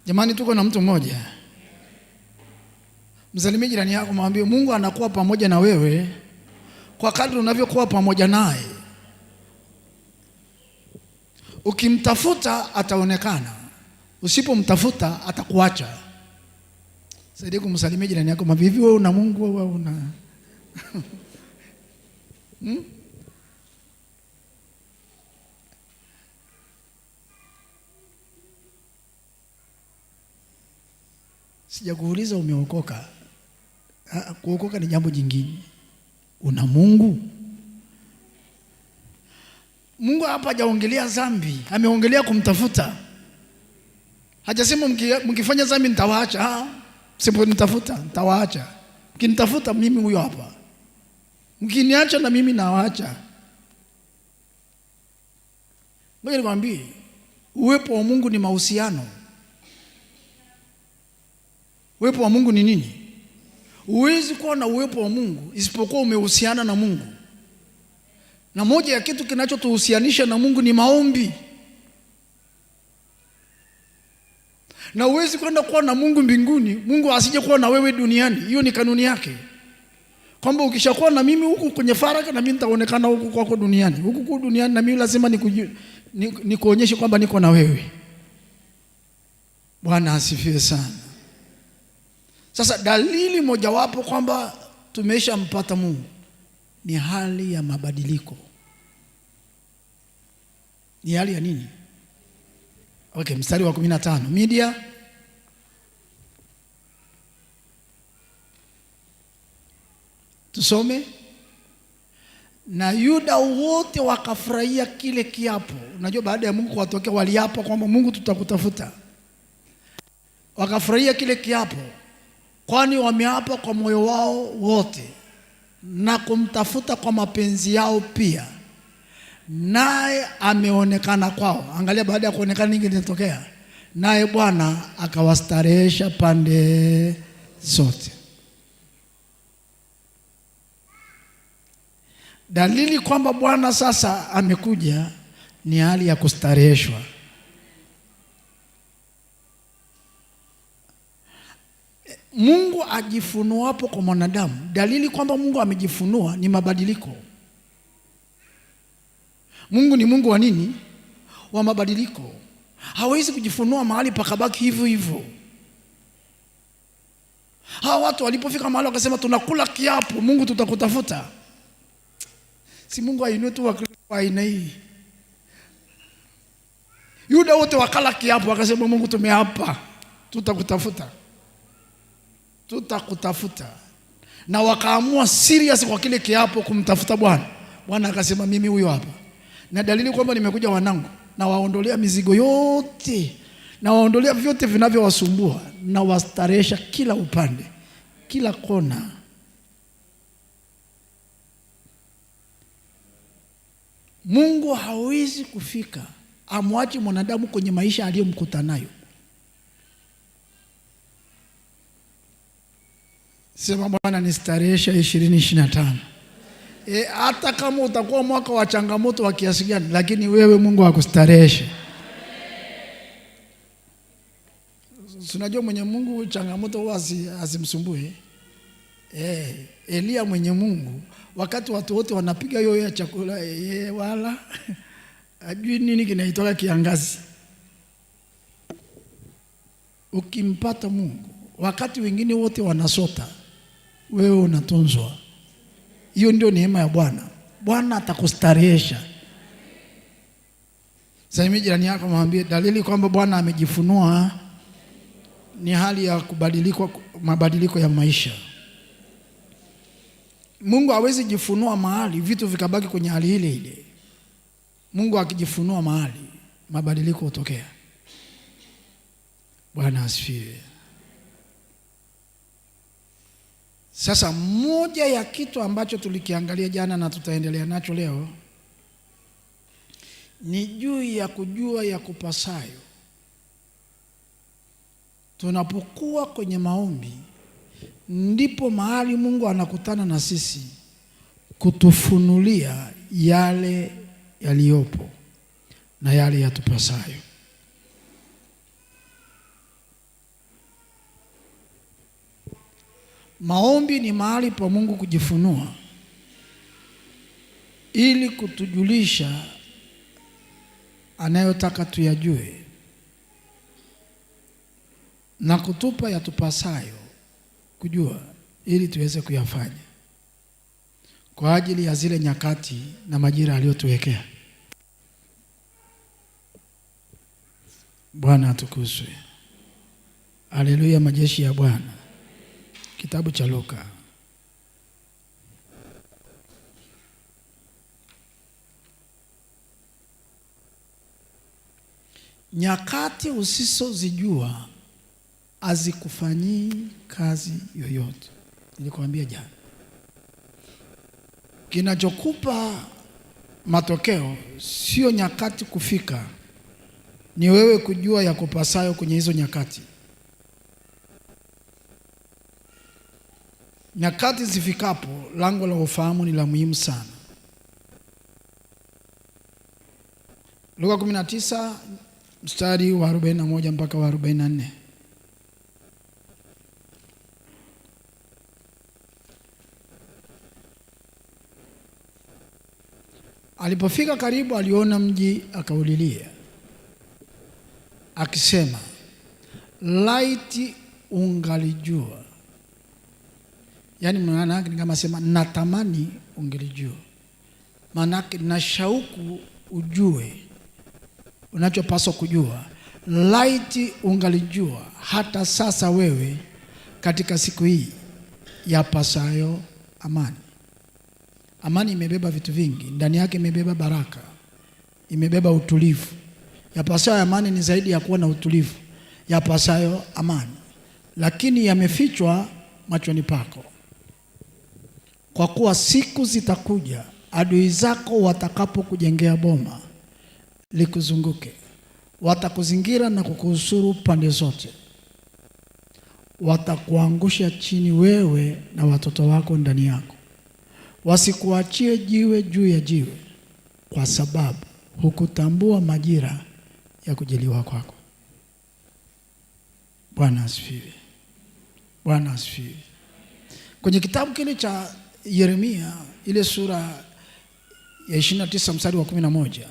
Jamani, tuko na mtu mmoja. Msalimie jirani yako, mwambie Mungu anakuwa pamoja na wewe kwa kadri unavyokuwa pamoja naye. Ukimtafuta ataonekana, usipomtafuta atakuacha. Saidia kumsalimia jirani yako, mwambie hivi wewe una Mungu au una Sijakuuliza umeokoka. Kuokoka ni jambo jingine. Una Mungu? Mungu hapa hajaongelea dhambi, ameongelea kumtafuta. Hajasema mkifanya dhambi nitawaacha. Msiponitafuta nitawaacha. Mkinitafuta mimi huyo hapa. Mkiniacha na mimi nawaacha. Ngoja nikwambie, uwepo wa Mungu ni mahusiano. Uwepo wa Mungu ni nini? Huwezi kuwa na uwepo wa Mungu isipokuwa umehusiana na Mungu. Na moja ya kitu kinachotuhusianisha na Mungu ni maombi. Na huwezi kwenda kuwa na Mungu mbinguni, Mungu asije kuwa na wewe duniani. Hiyo ni kanuni yake. Kwamba ukishakuwa na mimi huku kwenye faraka, na mimi nitaonekana huku kwako duniani. Huku duniani na mimi lazima nikuonyeshe kwamba niko na wewe. Bwana asifiwe sana. Sasa dalili mojawapo kwamba tumeshampata Mungu ni hali ya mabadiliko. Ni hali ya nini? Okay, mstari wa 15. Media. Tusome. Na Yuda wote wakafurahia kile kiapo. Unajua baada ya Mungu kuwatokea waliapa kwamba Mungu tutakutafuta. Wakafurahia kile kiapo, kwani wameapa kwa moyo wao wote na kumtafuta kwa mapenzi yao pia, naye ameonekana kwao. Angalia, baada ya kuonekana nini kinatokea? Naye Bwana akawastarehesha pande zote. Dalili kwamba Bwana sasa amekuja ni hali ya kustareheshwa. Mungu ajifunuapo kwa mwanadamu, dalili kwamba Mungu amejifunua ni mabadiliko. Mungu ni Mungu wa nini? Wa mabadiliko. Hawezi kujifunua mahali pakabaki hivyo hivyo. Hawa watu walipofika mahali wakasema tunakula kiapo, Mungu tutakutafuta. Si Mungu ainue tu wa aina hii. Yuda wote wakala kiapo wakasema Mungu tumeapa tutakutafuta. Tutakutafuta. Na wakaamua serious kwa kile kiapo kumtafuta Bwana. Bwana akasema mimi huyo hapa. Na dalili kwamba nimekuja wanangu, na waondolea mizigo yote, na waondolea vyote vinavyowasumbua, na wastarehesha kila upande, kila kona. Mungu hawezi kufika amwache mwanadamu kwenye maisha aliyomkuta nayo. Sema Bwana nistarehesha 2025. Hata kama utakuwa mwaka wa changamoto wa kiasi gani, lakini wewe Mungu akustareheshe. Unajua mwenye Mungu changamoto huwa asimsumbue. Elia mwenye Mungu, wakati watu wote wanapiga yoyo ya chakula, wala ajui nini kinaitoka kiangazi. Ukimpata Mungu, wakati wengine wote wanasota, wewe unatunzwa. Hiyo ndio neema ya Bwana. Bwana atakustarehesha. Sasa jirani yako mwambie, dalili kwamba Bwana amejifunua ni hali ya kubadilika, mabadiliko ya maisha. Mungu hawezi jifunua mahali vitu vikabaki kwenye hali ile ile. Mungu akijifunua mahali, mabadiliko hutokea. Bwana asifiwe. Sasa moja ya kitu ambacho tulikiangalia jana na tutaendelea nacho leo ni juu ya kujua ya kupasayo. Tunapokuwa kwenye maombi, ndipo mahali Mungu anakutana na sisi kutufunulia yale yaliyopo na yale yatupasayo. Maombi ni mahali pa Mungu kujifunua ili kutujulisha anayotaka tuyajue na kutupa yatupasayo kujua ili tuweze kuyafanya kwa ajili ya zile nyakati na majira aliyotuwekea. Bwana atukuzwe. Haleluya, majeshi ya Bwana. Kitabu cha Luka. Nyakati usizozijua hazikufanyii kazi yoyote. Nilikwambia jana. Kinachokupa matokeo sio nyakati kufika, ni wewe kujua ya kupasayo kwenye hizo nyakati. Nyakati zifikapo, lango la ufahamu ni la muhimu sana. Luka 19 mstari wa 41 mpaka wa 44. Alipofika karibu, aliona mji, akaulilia akisema, laiti ungalijua. Yaani maana yake ni kama sema natamani ungelijua. Maana yake na shauku ujue unachopaswa kujua. Laiti ungalijua hata sasa wewe katika siku hii yapasayo amani. Amani imebeba vitu vingi, ndani yake imebeba baraka, imebeba utulivu. Yapasayo amani ni zaidi ya kuwa na utulivu, yapasayo amani, lakini yamefichwa machoni pako. Kwa kuwa siku zitakuja adui zako watakapokujengea boma likuzunguke, watakuzingira na kukuhusuru pande zote, watakuangusha chini wewe na watoto wako ndani yako, wasikuachie jiwe juu ya jiwe, kwa sababu hukutambua majira ya kujiliwa kwako. Bwana asifiwe. Bwana asifiwe. Kwenye kitabu kile cha Yeremia ile sura ya 29 mstari wa 11,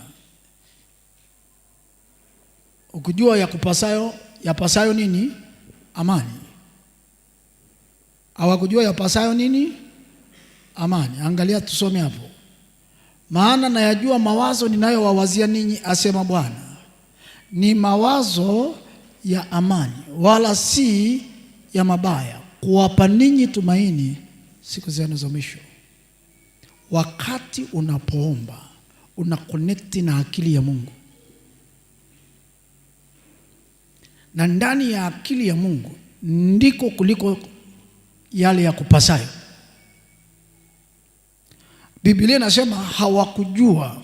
ukijua yapasayo nini? Amani. Hawakujua yapasayo nini? Amani. Angalia, tusome hapo. Maana nayajua mawazo ninayowawazia ninyi, asema Bwana, ni mawazo ya amani, wala si ya mabaya, kuwapa ninyi tumaini siku zenu za mwisho. Wakati unapoomba una connect na akili ya Mungu, na ndani ya akili ya Mungu ndiko kuliko yale ya kupasayo. Biblia inasema hawakujua.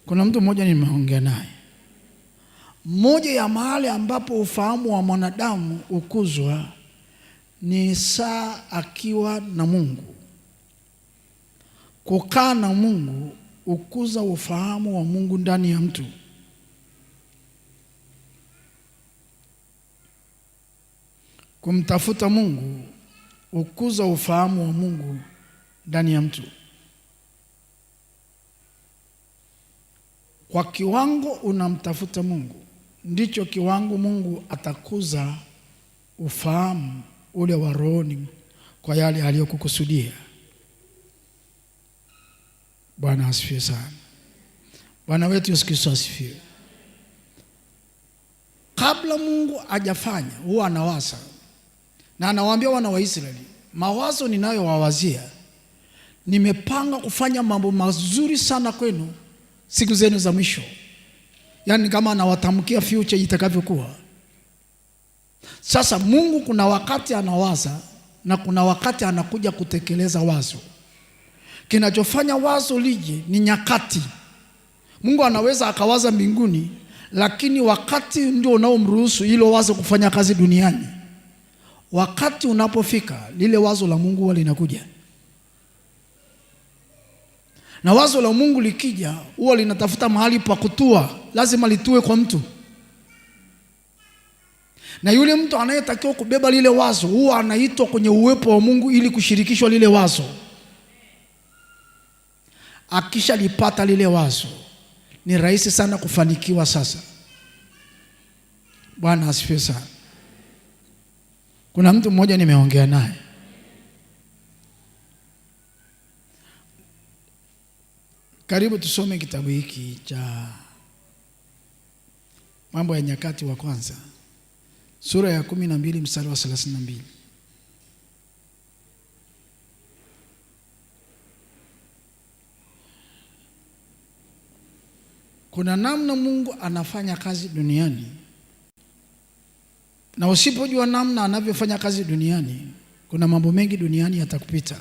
Kuna mtu mmoja nimeongea naye, mmoja ya mahali ambapo ufahamu wa mwanadamu ukuzwa ni saa akiwa na Mungu. Kukaa na Mungu ukuza ufahamu wa Mungu ndani ya mtu. Kumtafuta Mungu ukuza ufahamu wa Mungu ndani ya mtu. Kwa kiwango unamtafuta Mungu, ndicho kiwango Mungu atakuza ufahamu ule wa rohoni kwa yale aliyokukusudia. Bwana asifiwe sana. Bwana wetu Yesu Kristo asifiwe. Kabla Mungu hajafanya huwa anawaza, na anawaambia wana wa Israeli, mawazo ninayowawazia, nimepanga kufanya mambo mazuri sana kwenu siku zenu za mwisho. Yaani kama anawatamkia future itakavyokuwa. Sasa Mungu kuna wakati anawaza na kuna wakati anakuja kutekeleza wazo. Kinachofanya wazo lije ni nyakati. Mungu anaweza akawaza mbinguni, lakini wakati ndio unaomruhusu hilo wazo kufanya kazi duniani. Wakati unapofika, lile wazo la Mungu huwa linakuja. Na wazo la Mungu likija huwa linatafuta mahali pa kutua, lazima litue kwa mtu. Na yule mtu anayetakiwa kubeba lile wazo huwa anaitwa kwenye uwepo wa Mungu ili kushirikishwa lile wazo. Akishalipata lile wazo ni rahisi sana kufanikiwa sasa. Bwana asifiwe sana. Kuna mtu mmoja nimeongea naye, karibu tusome kitabu hiki cha Mambo ya Nyakati wa Kwanza sura ya 12 mstari wa 32. Kuna namna Mungu anafanya kazi duniani, na usipojua namna anavyofanya kazi duniani, kuna mambo mengi duniani yatakupita.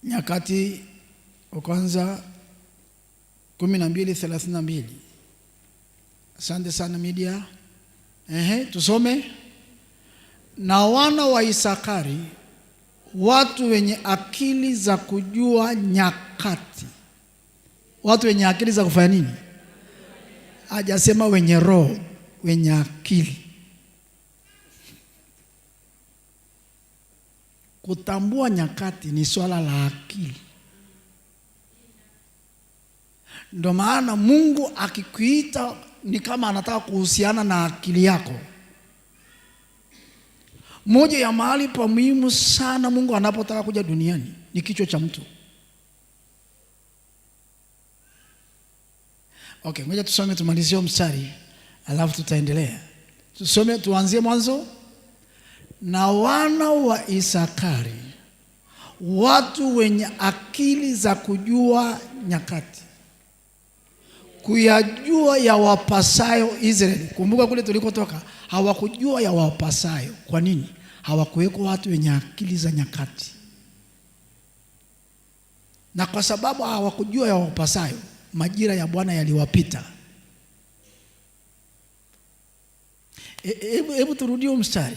Nyakati wa Kwanza 12:32. Asante sana media. Tusome. Na wana wa Isakari, watu wenye akili za kujua nyakati. Watu wenye akili za kufanya nini? Hajasema wenye roho, wenye akili. Kutambua nyakati ni swala la akili. Ndio maana Mungu akikuita ni kama anataka kuhusiana na akili yako. Moja ya mahali pa muhimu sana Mungu anapotaka kuja duniani ni kichwa cha mtu. Okay, ngoja tusome tumalizie mstari alafu tutaendelea. Tusome tuanzie mwanzo. Na wana wa Isakari, watu wenye akili za kujua nyakati, kuyajua ya wapasayo Israeli. Kumbuka kule tulikotoka hawakujua ya wapasayo. Kwa nini? Hawakuweko watu wenye akili za nyakati. Na kwa sababu hawakujua ya wapasayo, majira ya Bwana yaliwapita. Hebu turudie mstari.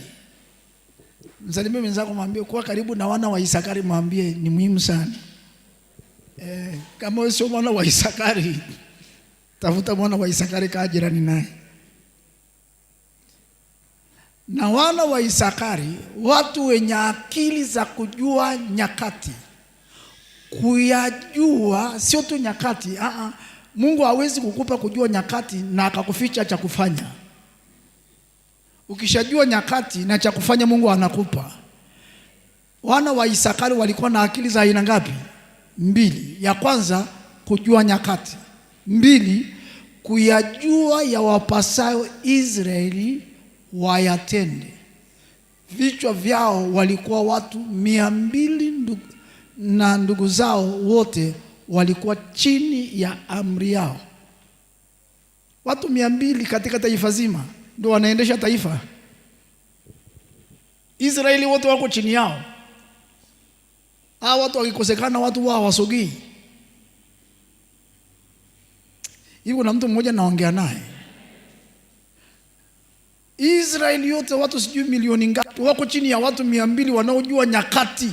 Msalimie mwenzako, mwambie kuwa karibu na wana wa Isakari, mwambie ni muhimu sana. Kama wewe sio mwana wa Isakari, tafuta mwana wa Isakari kaa jirani naye. Na wana wa Isakari, watu wenye akili za kujua nyakati. Kuyajua sio tu nyakati. Mungu hawezi kukupa kujua nyakati na akakuficha cha kufanya. Ukishajua nyakati na cha kufanya Mungu anakupa. Wana wa Isakari walikuwa na akili za aina ngapi? 2. Ya kwanza kujua nyakati. 2, kuyajua ya wapasayo Israeli wayatende. Vichwa vyao walikuwa watu 200 na ndugu zao wote walikuwa chini ya amri yao. Watu 200 katika taifa zima ndio wanaendesha taifa. Israeli wote wako chini yao. Hao watu wakikosekana watu wao wasogei. Hivi kuna mtu mmoja naongea naye. Israeli yote watu sijui milioni ngapi wako chini ya watu 200 wanaojua nyakati.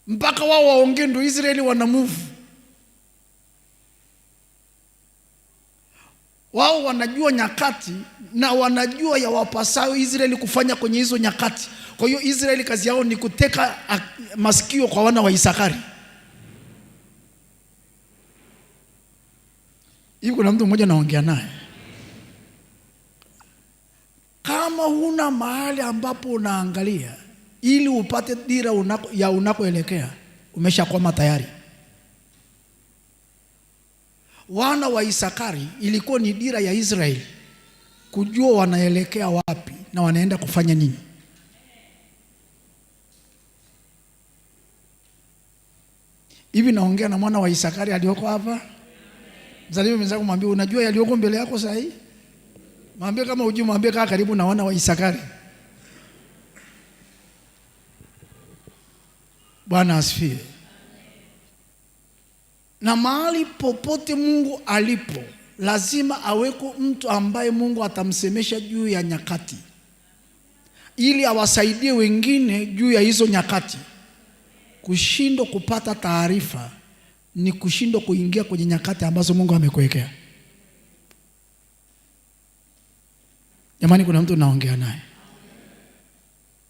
Mpaka wao waongee ndio Israeli wana move. Wao wanajua nyakati na wanajua ya wapasayo Israeli kufanya kwenye hizo nyakati. Kwa hiyo Israeli kazi yao ni kuteka masikio kwa wana wa Isakari. Hivi kuna mtu mmoja naongea naye. Kama huna mahali ambapo unaangalia ili upate dira unakoelekea, umeshakwama tayari. Wana wa Isakari ilikuwa ni dira ya Israeli kujua wanaelekea wapi na wanaenda kufanya nini. Hivi naongea na mwana wa Isakari aliyoko hapa. Mzalimu mwenzako, mwambie unajua yaliyoko mbele yako sasa hivi. Mwambie kama hujui, mwambie kaa karibu na wana wa Isakari. Bwana asifiwe. Na mahali popote Mungu alipo, lazima aweko mtu ambaye Mungu atamsemesha juu ya nyakati, ili awasaidie wengine juu ya hizo nyakati. Kushindwa kupata taarifa ni kushindwa kuingia kwenye nyakati ambazo Mungu amekuwekea. Jamani, kuna mtu naongea naye.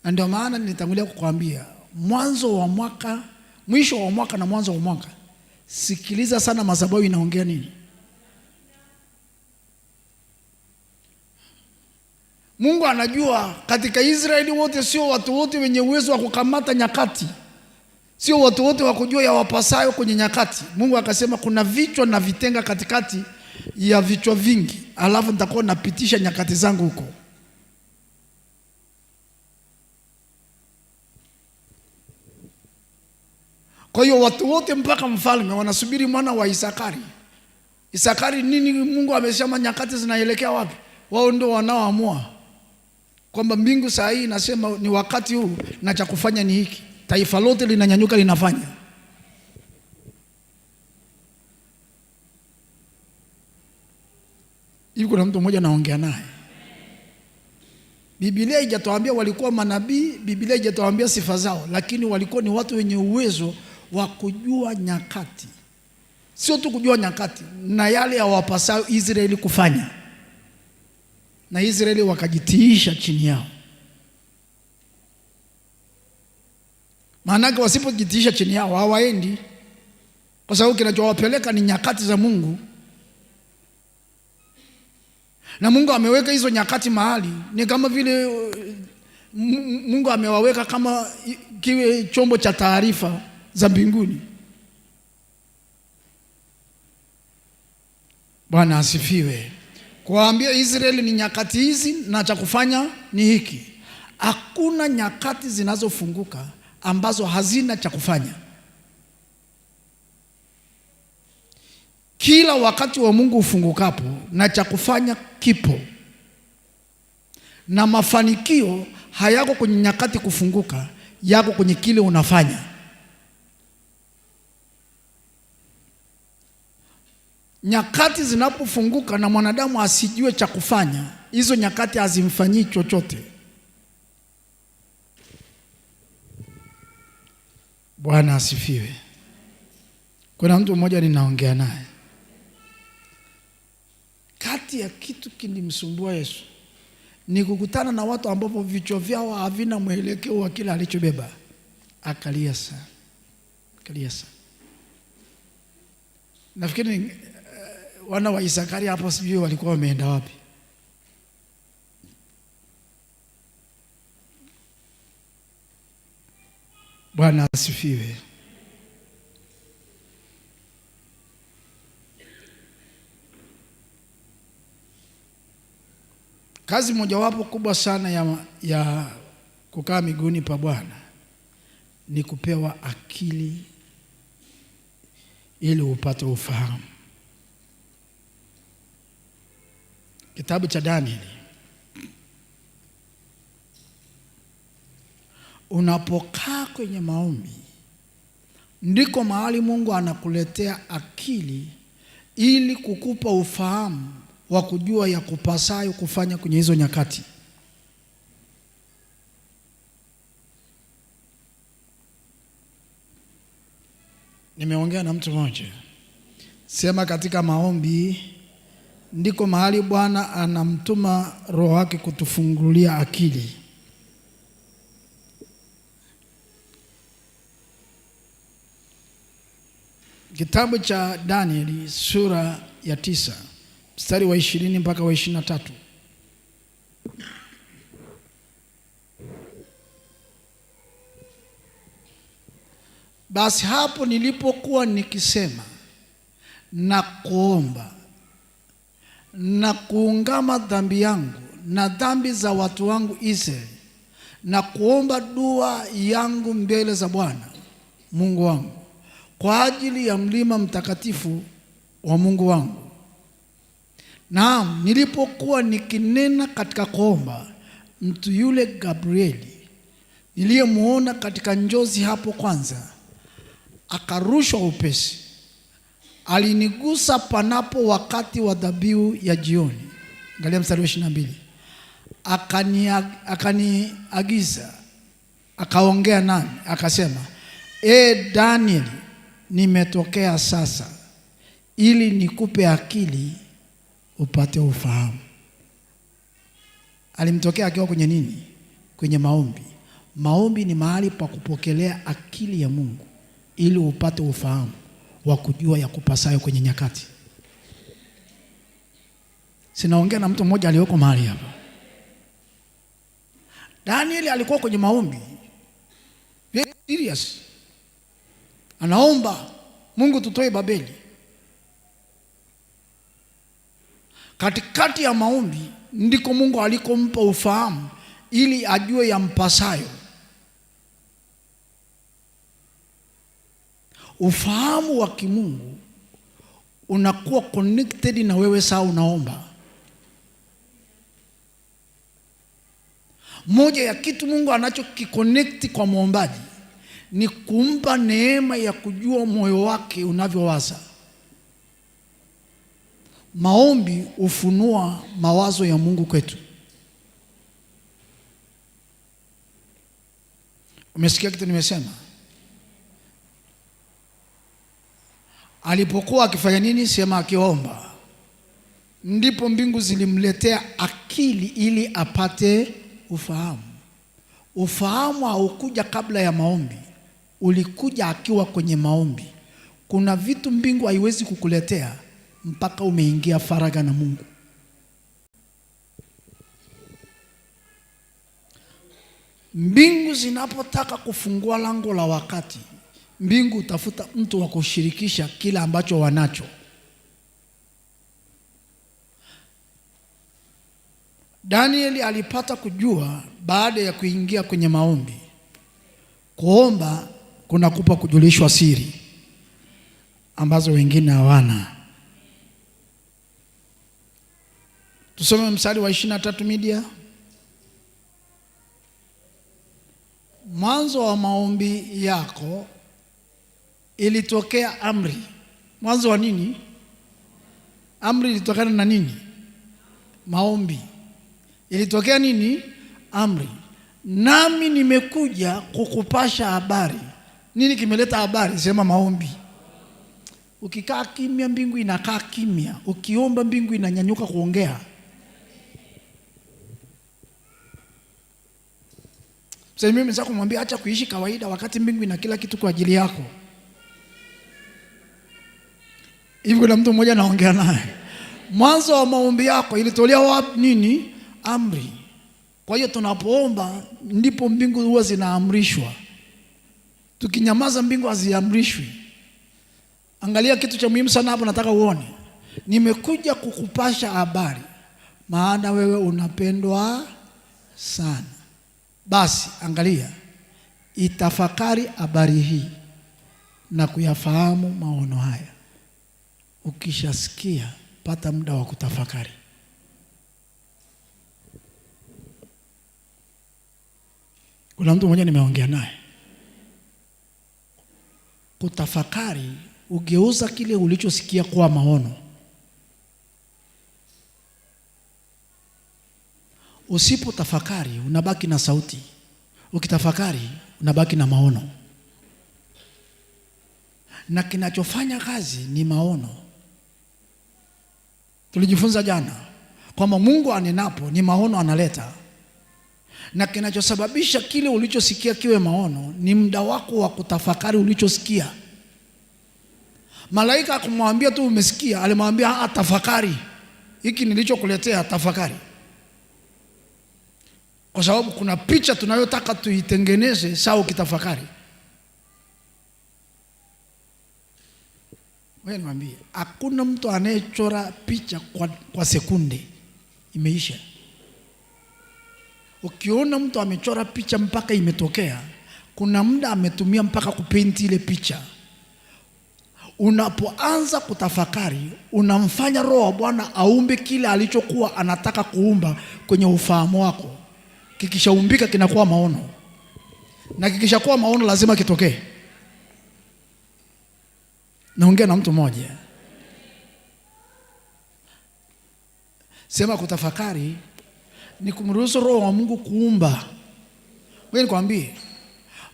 Na ndio maana nilitangulia kukwambia mwanzo wa mwaka, mwisho wa mwaka na mwanzo wa mwaka, sikiliza sana madhabahu inaongea nini. Mungu anajua katika Israeli wote sio watu wote wenye uwezo wa kukamata nyakati. Sio watu wote wa kujua ya wapasayo kwenye nyakati. Mungu akasema kuna vichwa na vitenga katikati ya vichwa vingi, alafu nitakuwa napitisha nyakati zangu huko. Kwa hiyo watu wote mpaka mfalme wanasubiri mwana wa Isakari. Isakari nini? Mungu amesema nyakati zinaelekea wapi. Wao ndio wanaoamua kwamba mbingu saa hii inasema ni wakati huu na cha kufanya ni hiki. Taifa lote linanyanyuka linafanya. Hivi kuna mtu mmoja naongea naye. Biblia haijatuambia walikuwa manabii, Biblia haijatuambia sifa zao, lakini walikuwa ni watu wenye uwezo wa kujua nyakati. Sio tu kujua nyakati, na yale yawapasayo Israeli kufanya. Na Israeli wakajitiisha chini yao. Maanake wasipojitiisha chini yao hawaendi. kwa sababu kinachowapeleka ni nyakati za Mungu, na Mungu ameweka hizo nyakati mahali. Ni kama vile Mungu amewaweka kama kiwe chombo cha taarifa za mbinguni. Bwana asifiwe. Kuwaambia Israeli ni nyakati hizi na cha kufanya ni hiki. Hakuna nyakati zinazofunguka ambazo hazina cha kufanya. Kila wakati wa Mungu ufungukapo na cha kufanya kipo, na mafanikio hayako kwenye nyakati kufunguka, yako kwenye kile unafanya. Nyakati zinapofunguka na mwanadamu asijue cha kufanya, hizo nyakati hazimfanyii chochote. Bwana asifiwe. Kuna mtu mmoja ninaongea naye, kati ya kitu kilimsumbua Yesu ni kukutana na watu ambao vichwa vyao havina mwelekeo wa kila alichobeba. Akalia sana, akalia sana. Nafikiri wana wa Isakari hapo sijui walikuwa wameenda wapi. Bwana asifiwe. Kazi mojawapo kubwa sana ya kukaa miguuni pa Bwana ni kupewa akili ili upate ufahamu. Kitabu cha Danieli, unapokaa kwenye maombi ndiko mahali Mungu anakuletea akili ili kukupa ufahamu wa kujua ya kupasayo kufanya kwenye hizo nyakati. Nimeongea na mtu mmoja, sema katika maombi ndiko mahali Bwana anamtuma Roho wake kutufungulia akili. Kitabu cha Danieli sura ya 9 mstari wa 20 mpaka wa 23. Basi hapo nilipokuwa nikisema na kuomba na kuungama dhambi yangu na dhambi za watu wangu Israeli, na kuomba dua yangu mbele za Bwana Mungu wangu kwa ajili ya mlima mtakatifu wa Mungu wangu. Naam, nilipokuwa nikinena katika kuomba, mtu yule Gabrieli niliyemuona katika njozi hapo kwanza akarushwa upesi, alinigusa panapo wakati wa dhabihu ya jioni. Angalia mstari wa 22. Akaniagiza, akaongea nami, akasema, Danieli, nimetokea sasa ili nikupe akili upate ufahamu. Alimtokea akiwa kwenye nini? Kwenye maombi. Maombi ni mahali pa kupokelea akili ya Mungu ili upate ufahamu wa kujua ya kupasayo kwenye nyakati. Sinaongea na mtu mmoja aliyoko mahali hapa. Danieli alikuwa kwenye maombi, very serious. Anaomba Mungu tutoe Babeli. Katikati ya maombi ndiko Mungu alikompa ufahamu ili ajue ya mpasayo. Ufahamu wa kimungu unakuwa connected na wewe saa unaomba. Moja ya kitu Mungu anachokiconnect kwa muombaji ni kumpa neema ya kujua moyo wake unavyowaza. Maombi ufunua mawazo ya Mungu kwetu. Umesikia kitu nimesema? Alipokuwa akifanya nini? Sema akiomba. Ndipo mbingu zilimletea akili ili apate ufahamu. Ufahamu haukuja kabla ya maombi, ulikuja akiwa kwenye maombi. Kuna vitu mbingu haiwezi kukuletea mpaka umeingia faragha na Mungu. Mbingu zinapotaka kufungua lango la wakati, mbingu utafuta mtu wa kushirikisha kila ambacho wanacho. Danieli alipata kujua baada ya kuingia kwenye maombi. Kuomba kunakupa kujulishwa siri ambazo wengine hawana. Tusome mstari wa 23 media. Mwanzo wa maombi yako ilitokea amri. Mwanzo wa nini? Amri ilitokana na nini? Maombi. Ilitokea nini? Amri. Nami nimekuja kukupasha habari. Nini kimeleta habari? Sema maombi. Ukikaa kimya, mbingu inakaa kimya. Ukiomba, mbingu inanyanyuka kuongea. Sasa mimi nataka kumwambia acha kuishi kawaida wakati mbingu ina kila kitu kwa ajili yako. Hivi kuna mtu mmoja naongea naye. Mwanzo wa maombi yako ilitolea wapi nini? Amri. Kwa hiyo tunapoomba ndipo mbingu huwa zinaamrishwa. Tukinyamaza mbingu haziamrishwi. Angalia kitu cha muhimu sana hapo nataka uone. Nimekuja kukupasha habari maana wewe unapendwa sana. Basi angalia, itafakari habari hii na kuyafahamu maono haya. Ukishasikia pata muda wa kutafakari. Kuna mtu mmoja nimeongea naye. Kutafakari ugeuza kile ulichosikia kuwa maono. Usipotafakari unabaki na sauti. Ukitafakari unabaki na maono. Na kinachofanya kazi ni maono. Tulijifunza jana kwamba Mungu anenapo ni maono analeta. Na kinachosababisha kile ulichosikia kiwe maono ni muda wako wa kutafakari ulichosikia. Malaika akumwambia tu umesikia, alimwambia tafakari. Hiki nilichokuletea tafakari. Kwa sababu kuna picha tunayotaka tuitengeneze sawa ukitafakari. Wewe niambie, hakuna mtu anayechora picha kwa sekunde. Imeisha. Ukiona mtu amechora picha mpaka imetokea, kuna muda ametumia mpaka kupaint ile picha. Unapoanza kutafakari, unamfanya Roho wa Bwana aumbe kile alichokuwa anataka kuumba kwenye ufahamu wako. Kikishaumbika kinakuwa maono. Na kikishakuwa maono lazima kitokee. Naongea na mtu mmoja. Sema kutafakari ni kumruhusu Roho wa Mungu kuumba. Wewe nikwambie,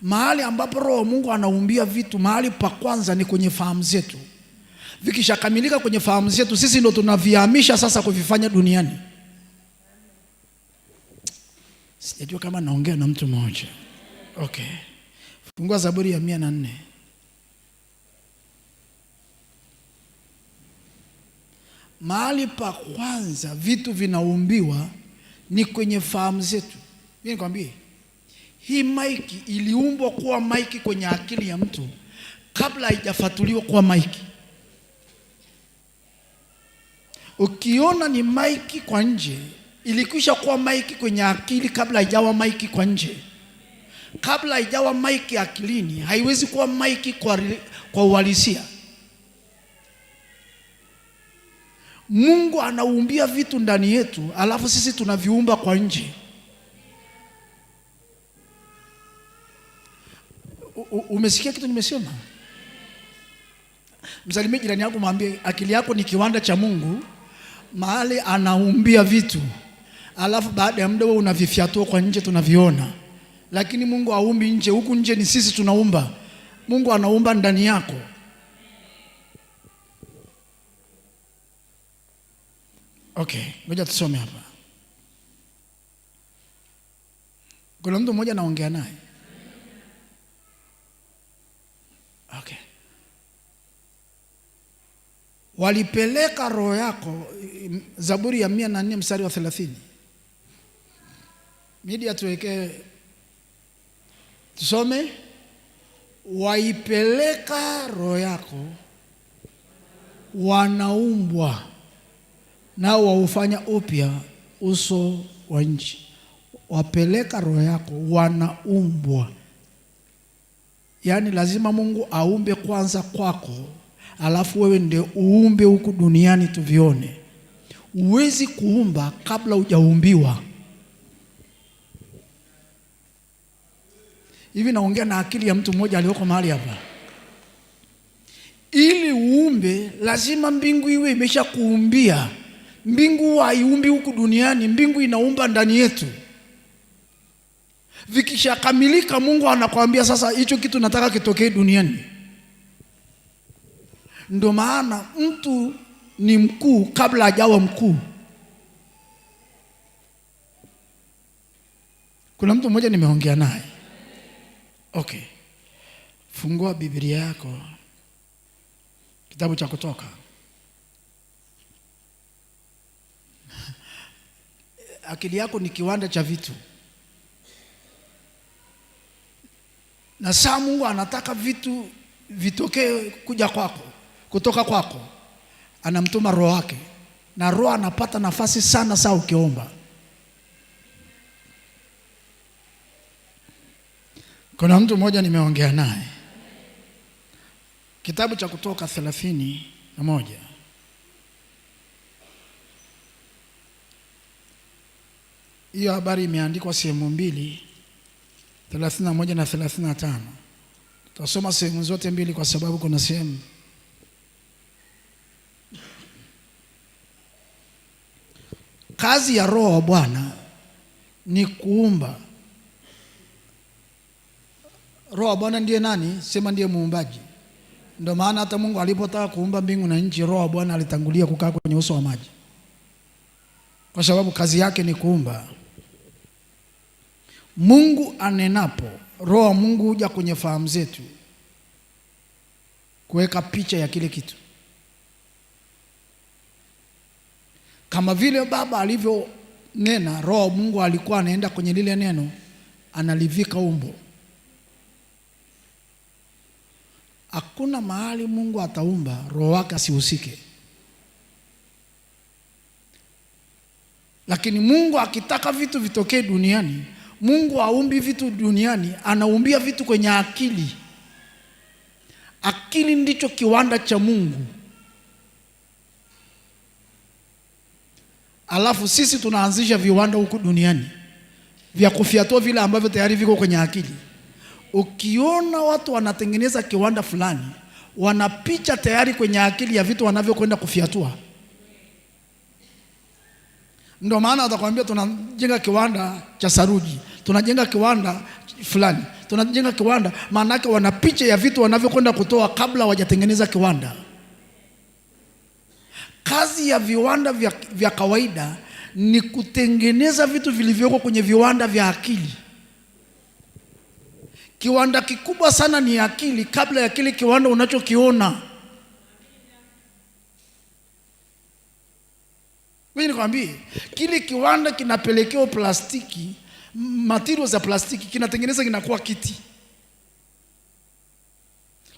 mahali ambapo Roho wa Mungu anaumbia vitu, mahali pa kwanza ni kwenye fahamu zetu. Vikishakamilika kwenye fahamu zetu, sisi ndo tunavihamisha sasa kuvifanya duniani. Sijajua kama naongea na mtu mmoja. Okay. Fungua Zaburi ya 104. Mahali pa kwanza vitu vinaumbiwa ni kwenye fahamu zetu. Mimi nikwambie, hii maiki iliumbwa kuwa maiki kwenye akili ya mtu kabla haijafatuliwa kuwa maiki. Ukiona ni maiki kwa nje, ilikwisha kuwa maiki kwenye akili kabla haijawa maiki kwa nje. Kabla haijawa maiki akilini, haiwezi kuwa maiki kwa uhalisia. Mungu anaumbia vitu ndani yetu, alafu sisi tunaviumba kwa nje. Umesikia kitu nimesema? Msalimie jirani yako, mwambie akili yako ni kiwanda cha Mungu, mahali anaumbia vitu. Alafu baada ya muda wewe unavifyatua kwa nje tunaviona. Lakini Mungu haumbi nje, huku nje ni sisi tunaumba. Mungu anaumba ndani yako. Okay, ngoja tusome hapa. Kuna mtu mmoja naongea naye. Okay. walipeleka roho yako. Zaburi ya 104 mstari wa 30. Media tuweke tusome. Waipeleka roho yako, wanaumbwa nao waufanya upya uso wa nchi. Wapeleka roho yako, wanaumbwa. Yaani lazima Mungu aumbe kwanza kwako, alafu wewe ndio uumbe huku duniani tuvione. Huwezi kuumba kabla hujaumbiwa. Hivi naongea na akili ya mtu mmoja aliyoko mahali hapa. Ili uumbe lazima mbingu iwe imesha kuumbia. Mbingu haiumbi huku duniani, mbingu inaumba ndani yetu. Vikishakamilika Mungu anakuambia sasa hicho kitu nataka kitokee duniani. Ndio maana mtu ni mkuu kabla hajawa mkuu. Kuna mtu mmoja nimeongea naye. Okay. Fungua Biblia yako, kitabu cha Kutoka. Akili yako ni kiwanda cha vitu. Na saa Mungu anataka vitu vitokee kuja kwako, kutoka kwako. Anamtuma roho wake. Na roho anapata nafasi sana saa ukiomba. Kuna mtu mmoja nimeongea naye. Kitabu cha Kutoka 31. Hiyo habari imeandikwa sehemu mbili, 31 na 35. Tutasoma sehemu zote mbili kwa sababu kuna sehemu. Kazi ya Roho wa Bwana ni kuumba. Roho wa Bwana ndiye nani? Sema ndiye muumbaji. Ndio maana hata Mungu alipotaka kuumba mbingu na nchi, Roho wa Bwana alitangulia kukaa kwenye uso wa maji, kwa sababu kazi yake ni kuumba. Mungu anenapo, Roho wa Mungu huja kwenye fahamu zetu kuweka picha ya kile kitu. Kama vile Baba alivyonena, Roho wa Mungu alikuwa anaenda kwenye lile neno, analivika umbo. Hakuna mahali Mungu ataumba Roho wake asihusike. Lakini Mungu akitaka vitu vitokee duniani, Mungu haumbi vitu duniani, anaumbia vitu kwenye akili. Akili ndicho kiwanda cha Mungu. Alafu sisi tunaanzisha viwanda huku duniani vya kufiatua vile ambavyo tayari viko kwenye akili. Ukiona watu wanatengeneza kiwanda fulani, wanapicha tayari kwenye akili ya vitu wanavyokwenda kufiatua. Ndio maana atakwambia tunajenga kiwanda cha saruji, tunajenga kiwanda fulani, tunajenga kiwanda. Maana yake wana picha ya vitu wanavyokwenda kutoa kabla hawajatengeneza kiwanda. Kazi ya viwanda vya kawaida ni kutengeneza vitu vilivyoko kwenye viwanda vya akili. Kiwanda kikubwa sana ni akili kabla ya kile kiwanda unachokiona. Mimi nikwambie, kile kiwanda kinapelekewa plastiki, materials za plastiki, kinatengeneza kinakuwa kiti.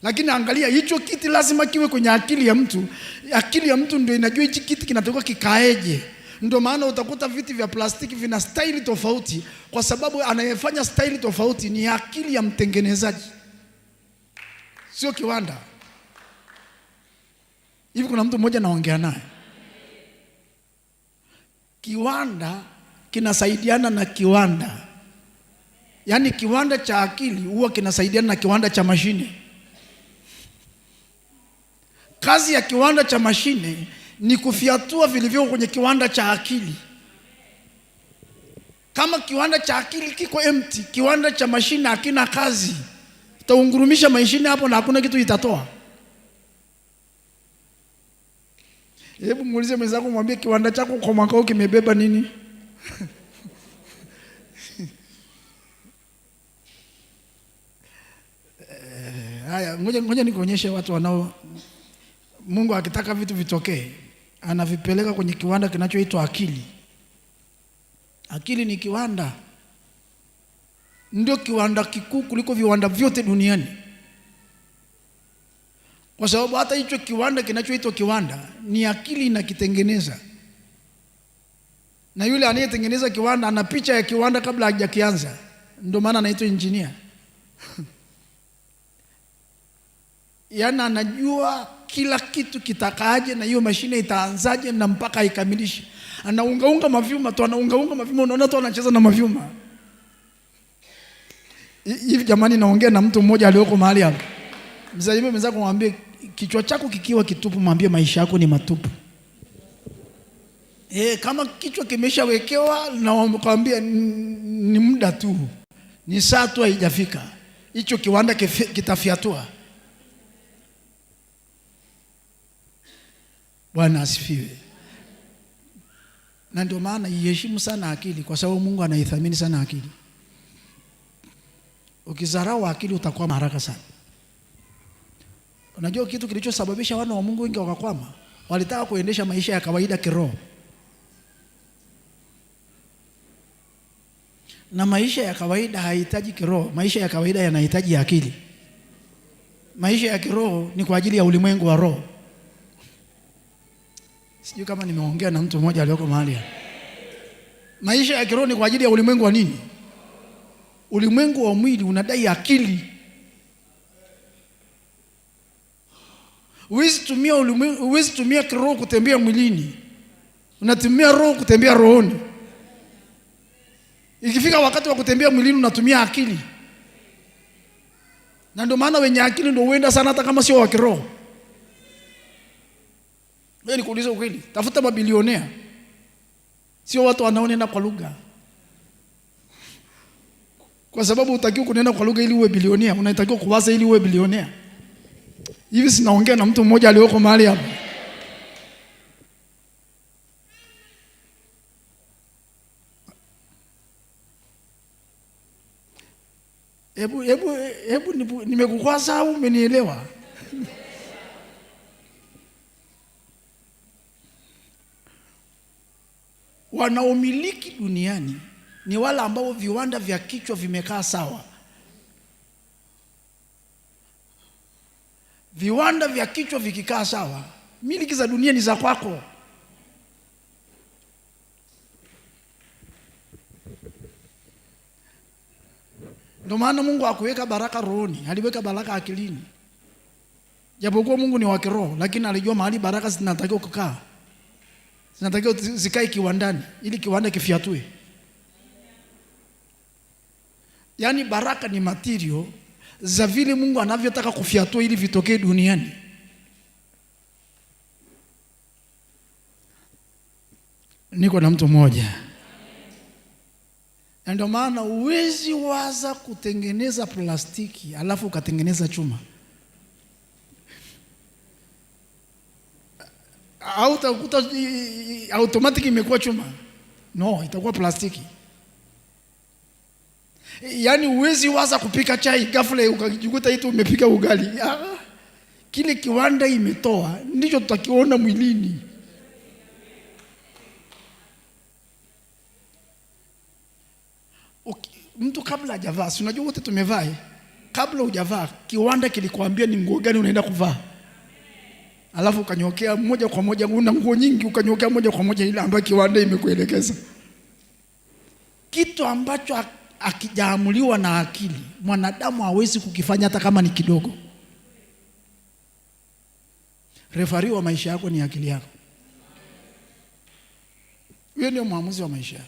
Lakini angalia, hicho kiti lazima kiwe kwenye akili ya mtu. Akili ya mtu ndio inajua hichi kiti kinatakiwa kikaeje. Ndio maana utakuta viti vya plastiki vina staili tofauti, kwa sababu anayefanya staili tofauti ni akili ya mtengenezaji, sio kiwanda. Hivi kuna mtu mmoja naongea naye. Kiwanda kinasaidiana na kiwanda. Yaani kiwanda cha akili huwa kinasaidiana na kiwanda cha mashine. Kazi ya kiwanda cha mashine ni kufiatua vilivyo kwenye kiwanda cha akili. Kama kiwanda cha akili kiko empty, kiwanda cha mashine hakina kazi. Utaungurumisha mashine hapo na hakuna kitu itatoa. Hebu muulize mwenzako, mwambie kiwanda chako kwa mwaka huu kimebeba nini? Haya, ngoja nikuonyeshe watu wanao Mungu akitaka vitu vitokee, anavipeleka kwenye kiwanda kinachoitwa akili. Akili ni kiwanda, ndio kiwanda kikuu kuliko viwanda vyote duniani, kwa sababu hata hicho kiwanda kinachoitwa kiwanda ni akili inakitengeneza, na yule anayetengeneza kiwanda ana picha ya kiwanda kabla hajakianza, ndio maana anaitwa engineer. Yaani anajua kila kitu kitakaaje na hiyo mashine itaanzaje na mpaka ikamilishe. Anaungaunga mavyuma tu, anaungaunga mavyuma, unaona tu anacheza na mavyuma. Hivi jamani, naongea na mtu mmoja aliyoko mahali hapa. Mzalimu mwenza kumwambia kichwa chako kikiwa kitupu, mwambie maisha yako ni matupu. Kama kichwa kimeshawekewa na kwambia ni muda tu, ni saa tu haijafika, hicho kiwanda kitafiatua. Bwana asifiwe. Na ndio maana iheshimu sana akili, kwa sababu Mungu anaithamini sana akili. Ukizarau akili utakwama haraka sana. Unajua kitu kilichosababisha wana wa Mungu wengi wakakwama? Walitaka kuendesha maisha ya kawaida kiroho. Na maisha ya kawaida haihitaji kiroho, maisha ya kawaida yanahitaji akili. Maisha ya kiroho ni kwa ajili ya ulimwengu wa roho. Sijui kama nimeongea na mtu mmoja aliyoko mahali hapa. Maisha ya kiroho ni kwa ajili ya ulimwengu wa nini? Ulimwengu wa mwili unadai akili. Huwezi tumia kiroho kutembea mwilini, unatumia roho kutembea rohoni. Ikifika wakati wa kutembea mwilini unatumia akili. Na ndio maana wenye akili ndio huenda sana hata kama sio wa kiroho. Wewe nikuuliza ukweli, tafuta mabilionea, sio watu wanaonena kwa lugha. Kwa sababu utakiwa kunena kwa lugha ili uwe bilionea, unatakiwa kuwaza ili uwe bilionea. Hivi sinaongea na mtu mmoja aliyoko mahali hapa. Hebu nimekukwaza au umenielewa? Wanaomiliki duniani ni wale ambao viwanda vya kichwa vimekaa sawa. Viwanda vya kichwa vikikaa sawa, miliki za dunia ni za kwako. Ndio maana Mungu hakuweka baraka rohoni, aliweka baraka akilini. Japokuwa Mungu ni wa kiroho, lakini alijua mahali baraka zinatakiwa kukaa. Zinatakiwa zikae kiwandani ili kiwanda kifiatue. Yaani baraka ni material za vile Mungu anavyotaka kufiatua ili vitokee duniani. Niko na mtu mmoja. Ndio maana uwezi waza kutengeneza plastiki alafu ukatengeneza chuma. Au utakuta automatic imekuwa chuma. No, itakuwa plastiki. Yaani uwezi waza kupika chai ghafla ukajikuta ito umepika ugali. Kile kiwanda imetoa ndicho tutakiona mwilini. Mtu kabla hajavaa, si unajua wote tumevaa. Kabla hujavaa, kiwanda kilikuambia ni nguo gani unaenda kuvaa. Alafu ukanyokea moja kwa moja, una nguo nyingi ukanyokea moja kwa moja ile ambayo kiwanda imekuelekeza. Kitu ambacho akijaamuliwa na akili, mwanadamu hawezi kukifanya hata kama ni kidogo. Refari wa maisha yako ni akili yako. Wewe ndio mwamuzi wa maisha yako.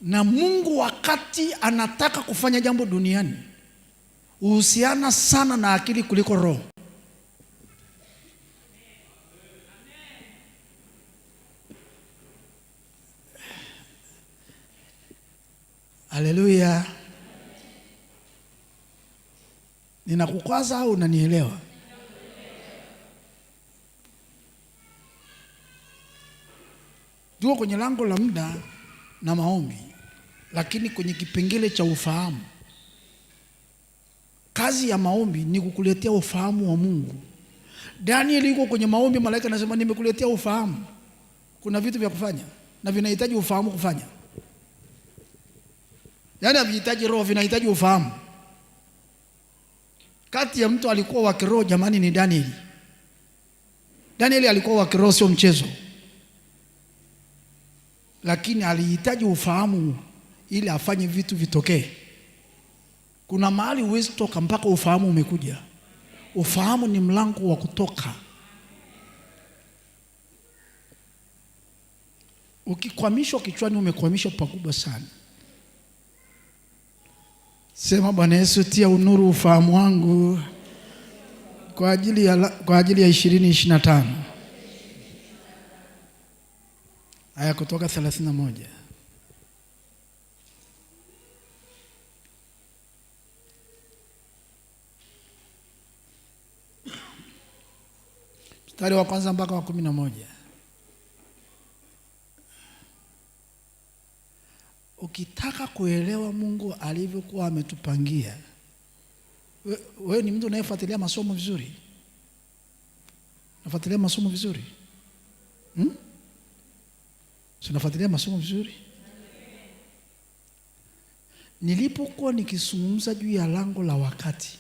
Na Mungu wakati anataka kufanya jambo duniani, uhusiana sana na akili kuliko roho. Haleluya. Ninakukwaza au unanielewa? Tuko kwenye lango la muda na maombi, lakini kwenye kipengele cha ufahamu, kazi ya maombi ni kukuletea ufahamu wa Mungu. Daniel yuko kwenye maombi, malaika anasema nimekuletea ufahamu. Kuna vitu vya kufanya na vinahitaji ufahamu kufanya. Yaani havihitaji roho, vinahitaji ufahamu. Kati ya mtu alikuwa wa kiroho jamani ni Daniel. Daniel alikuwa wa kiroho, sio mchezo. Lakini alihitaji ufahamu ili afanye vitu vitokee. Kuna mahali huwezi toka mpaka ufahamu umekuja. Ufahamu ni mlango wa kutoka. Ukikwamishwa kichwani, umekwamishwa pakubwa sana. Sema, Bwana Yesu, tia unuru ufahamu wangu kwa ajili ya 2025. Aya kutoka 31. Mstari wa kwanza mpaka wa 11. Ukitaka kuelewa Mungu alivyokuwa ametupangia, wewe ni mtu unayefuatilia masomo vizuri? Unafuatilia masomo vizuri? Unafuatilia masomo vizuri? Nilipokuwa nikizungumza juu ya lango la wakati,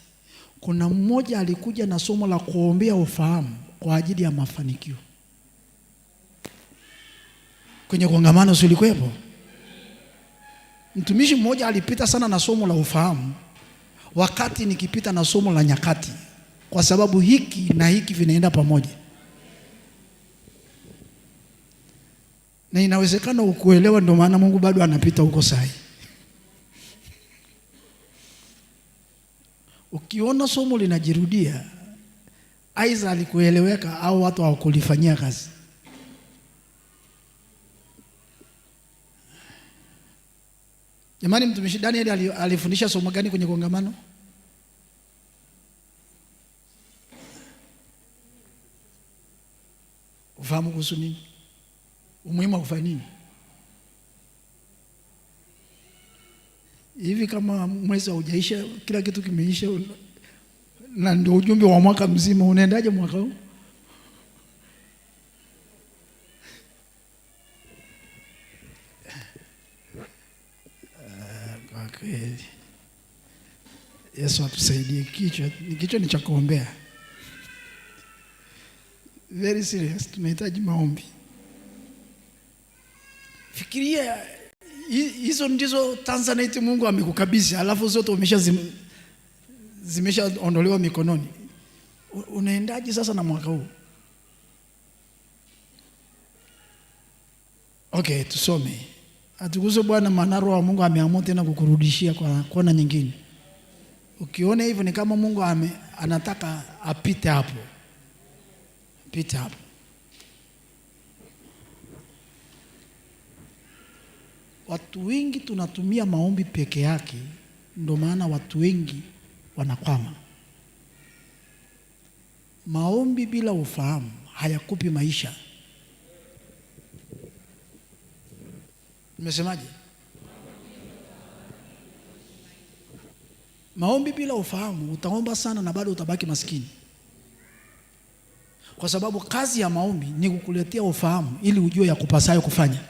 kuna mmoja alikuja na somo la kuombea ufahamu kwa ajili ya mafanikio. Kwenye kongamano usilikuwepo? Mtumishi mmoja alipita sana na somo la ufahamu, wakati nikipita na somo la nyakati, kwa sababu hiki na hiki vinaenda pamoja. Na inawezekana ukuelewa, ndio maana Mungu bado anapita huko sahi. Ukiona somo linajirudia, aidha alikueleweka au watu hawakulifanyia kazi. Jamani, mtumishi Daniel alifundisha somo gani kwenye kongamano? Ufahamu kuhusu nini? Umuhimu wa kufanya nini? Hivi kama mwezi haujaisha, kila kitu kimeisha, na ndio ujumbe wa mwaka mzima, unaendaje mwaka huu? Kwa kweli Yesu atusaidie. Kichwa ni cha kuombea. Very serious, tunahitaji maombi. Fikiria hizo ndizo Tanzanite Mungu amekukabidhi, alafu zote zimeshaondolewa mikononi. Unaendaje sasa na mwaka huu? Okay, tusome. Atukuzwe Bwana, maana Roho wa Mungu ameamua tena kukurudishia kwa kona nyingine. Ukiona hivyo ni kama Mungu anataka apite hapo. Pita hapo. Watu wengi tunatumia maombi peke yake, ndio maana watu wengi wanakwama. Maombi bila ufahamu hayakupi maisha. Nimesemaje? Maombi bila ufahamu, utaomba sana na bado utabaki maskini. Kwa sababu kazi ya maombi ni kukuletea ufahamu ili ujue ya kupasayo kufanya.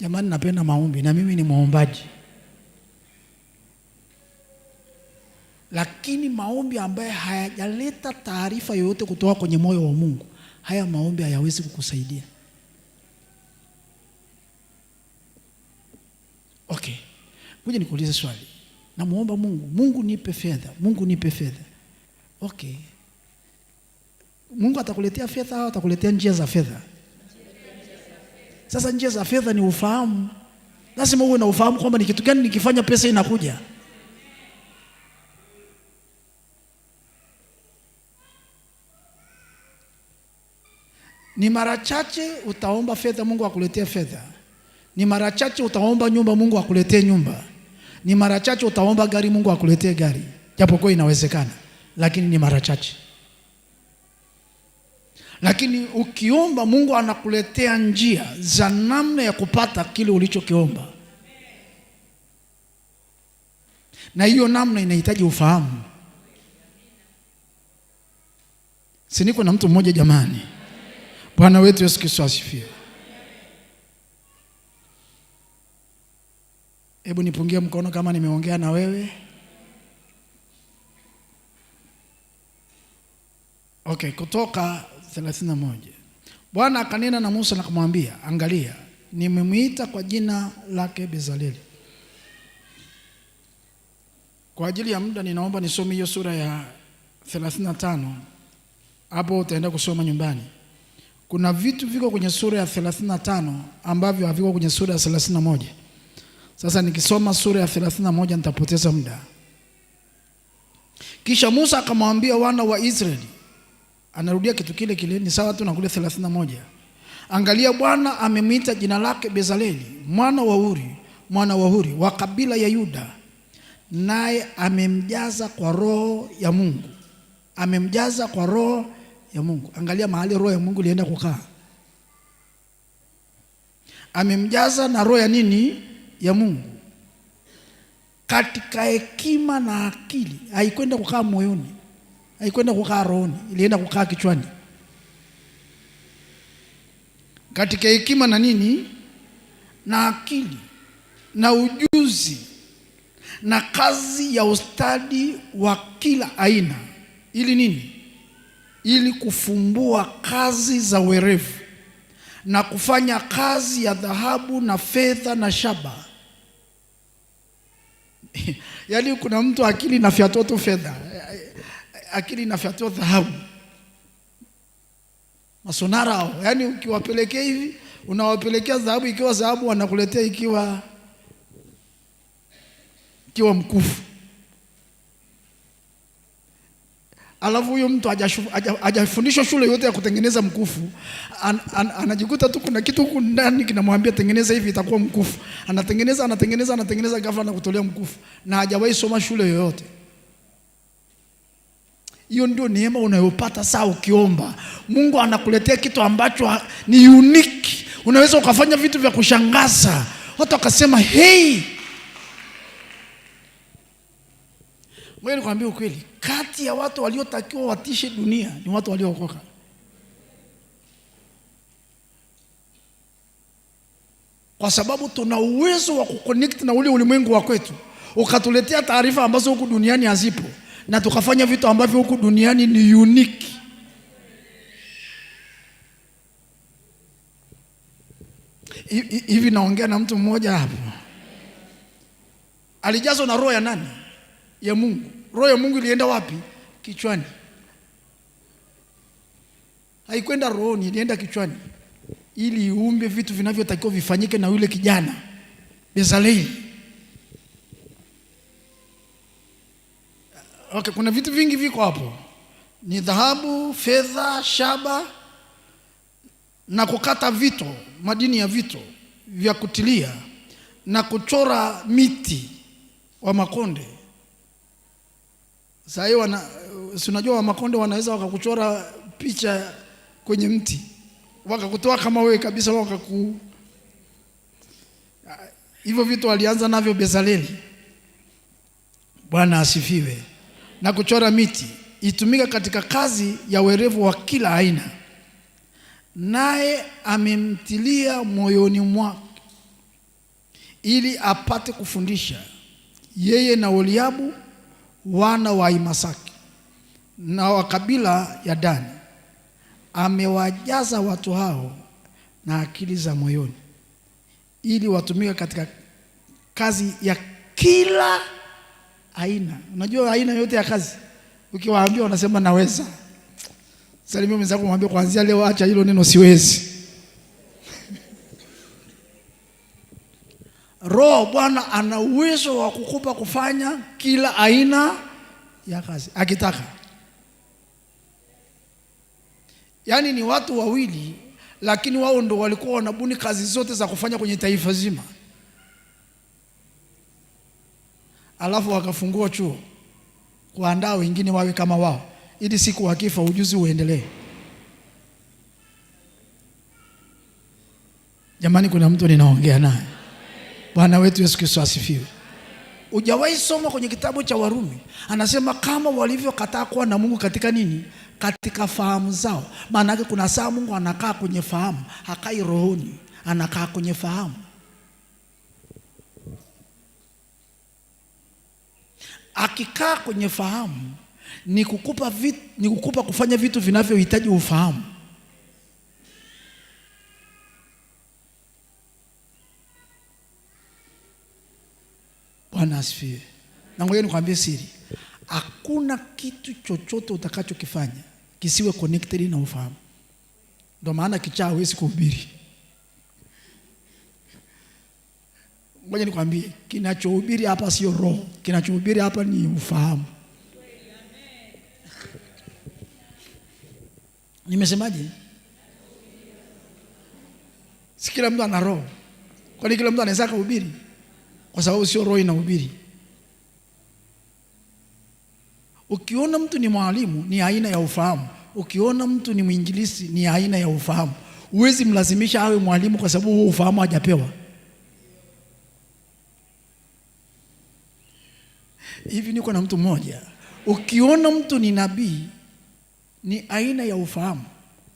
Jamani, napenda maombi na mimi ni muombaji. Lakini maombi ambaye hayajaleta taarifa yoyote kutoka kwenye moyo wa Mungu, haya maombi hayawezi kukusaidia. Okay, ngoja nikuulize swali. Namuomba Mungu nipe fedha, Mungu nipe fedha. Okay, Mungu atakuletea fedha au atakuletea njia za fedha? Sasa njia za fedha ni ufahamu. Lazima uwe na ufahamu kwamba ni kitu gani nikifanya pesa inakuja. Ni mara chache utaomba fedha Mungu akuletee fedha. Ni mara chache utaomba nyumba Mungu akuletee nyumba. Ni mara chache utaomba gari Mungu akuletee gari. Japokuwa inawezekana, lakini ni mara chache. Lakini ukiomba, Mungu anakuletea njia za namna ya kupata kile ulichokiomba, na hiyo namna inahitaji ufahamu. Si niko na mtu mmoja jamani? Bwana wetu Yesu Kristo asifiwe. Hebu nipungie mkono kama nimeongea na wewe. Okay, Kutoka 31. Bwana akanena na Musa na kumwambia, angalia, nimemwita kwa jina lake Bezaleli. Kwa ajili ya muda ninaomba nisome hiyo sura ya 35. Hapo utaenda kusoma nyumbani. Kuna vitu viko kwenye sura ya 35 ambavyo haviko kwenye sura ya 31. Sasa nikisoma sura ya 31 nitapoteza muda. Kisha Musa akamwambia wana wa Israeli, anarudia kitu kile kile, ni sawa tu na kule 31. Angalia, Bwana amemwita jina lake Bezaleli mwana wa Huri wa kabila ya Yuda, naye amemjaza kwa roho ya Mungu. Amemjaza kwa roho ya Mungu. Angalia mahali roho ya Mungu ilienda kukaa. Amemjaza na roho ya nini? Ya Mungu. Katika hekima na akili. Haikwenda kukaa moyoni, haikwenda kukaa rohoni, ilienda kukaa kichwani. Katika hekima na nini? Na akili na ujuzi na kazi ya ustadi wa kila aina. Ili nini? Ili kufumbua kazi za werevu na kufanya kazi ya dhahabu na fedha na shaba. Yaani kuna mtu akili na fyatoto fedha, akili na fyatoto dhahabu. Masonara hao, yaani ukiwapelekea hivi, unawapelekea dhahabu ikiwa dhahabu, wanakuletea ikiwa mkufu. Alafu huyo mtu hajafundishwa shule yote ya kutengeneza mkufu. Anajikuta tu kuna kitu huko ndani kinamwambia tengeneza hivi itakuwa mkufu. Anatengeneza ghafla na kutolea mkufu, na hajawahi soma shule yoyote. Hiyo ndio neema unayopata saa ukiomba. Mungu anakuletea kitu ambacho ni unique. Unaweza ukafanya vitu vya kushangaza, watu wakasema hey. Wewe nikwambia ukweli, kati ya watu waliotakiwa watishe dunia ni watu waliookoka. Kwa sababu tuna uwezo wa kuconnect na ule ulimwengu wa kwetu, ukatuletea taarifa ambazo huku duniani hazipo, na tukafanya vitu ambavyo huku duniani ni unique. Hivi naongea na mtu mmoja hapo. Alijazwa na roho ya nani? Ya Mungu. Roho ya Mungu ilienda wapi? Kichwani. Haikwenda rohoni, ilienda kichwani, ili iumbe vitu vinavyotakiwa vifanyike na yule kijana Bezaleli. Okay, kuna vitu vingi viko hapo. Ni dhahabu, fedha, shaba na kukata vito, madini ya vito vya kutilia na kuchora miti wa makonde. Sasa hiyo si unajua wa makonde wanaweza wakakuchora picha kwenye mti, wakakutoa kama wewe kabisa, hivyo vitu alianza navyo Bezaleli. Bwana asifiwe. Na kuchora miti itumika katika kazi ya werevu wa kila aina, naye amemtilia moyoni mwake ili apate kufundisha, yeye na Oliabu wana wa Imasaki na wa kabila ya Dani. Amewajaza watu hao na akili za moyoni, ili watumike katika kazi ya kila aina. Unajua aina yote ya kazi, ukiwaambia wanasema naweza. Salimia mwenzako, mwambie kuanzia leo acha hilo neno siwezi. Roho Bwana ana uwezo wa kukupa kufanya kila aina ya kazi akitaka. Yaani ni watu wawili, lakini wao ndo walikuwa wanabuni kazi zote za kufanya kwenye taifa zima. Alafu wakafungua chuo kuandaa wengine wawe kama wao, ili siku wakifa ujuzi uendelee. Jamani, kuna mtu ninaongea naye. Bwana wetu Yesu Kristo asifiwe. Hujawahi soma kwenye kitabu cha Warumi, anasema kama walivyokataa kuwa na Mungu katika nini? Katika fahamu zao. Maana yake kuna saa Mungu anakaa kwenye fahamu, hakai rohoni, anakaa kwenye fahamu. Akikaa kwenye fahamu ni kukupa kufanya vitu vinavyohitaji ufahamu. Bwana asifiwe. Na ngoja nikwambie siri. Hakuna kitu chochote utakachokifanya kisiwe connected na ufahamu. Ndio maana kichaa hawezi kuhubiri. Ngoja nikwambie, kinachohubiri hapa sio roho, kinachohubiri hapa ni ufahamu. Nimesemaje? Si kila mtu ana roho. Kwani kila mtu anaweza kuhubiri? Kwa sababu sio roho inahubiri. Ukiona mtu ni mwalimu ni aina ya ufahamu. Ukiona mtu ni mwinjilisti ni aina ya ufahamu. Huwezi mlazimisha awe mwalimu kwa sababu huo ufahamu hajapewa. Hivi niko na mtu mmoja. Ukiona mtu ni nabii ni aina ya ufahamu.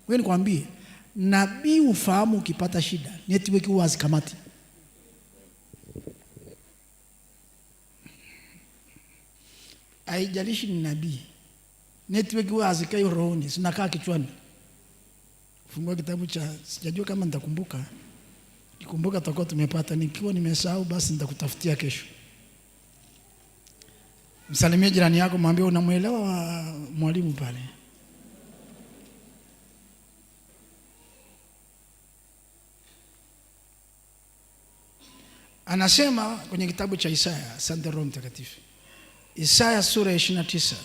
Wewe nikwambie, nabii ufahamu ukipata shida, network huwa hazikamati. Haijalishi ni nabii, network huwa hazikai rohoni, zinakaa kichwani. Fungua kitabu cha, sijajua kama nitakumbuka. Nikumbuka tutakuwa tumepata, nikiwa nimesahau basi nitakutafutia kesho. Msalimie jirani yako, mwambie unamuelewa mwalimu pale. Anasema kwenye kitabu cha Isaya, asante Roho Mtakatifu. Isaya sura ya 29.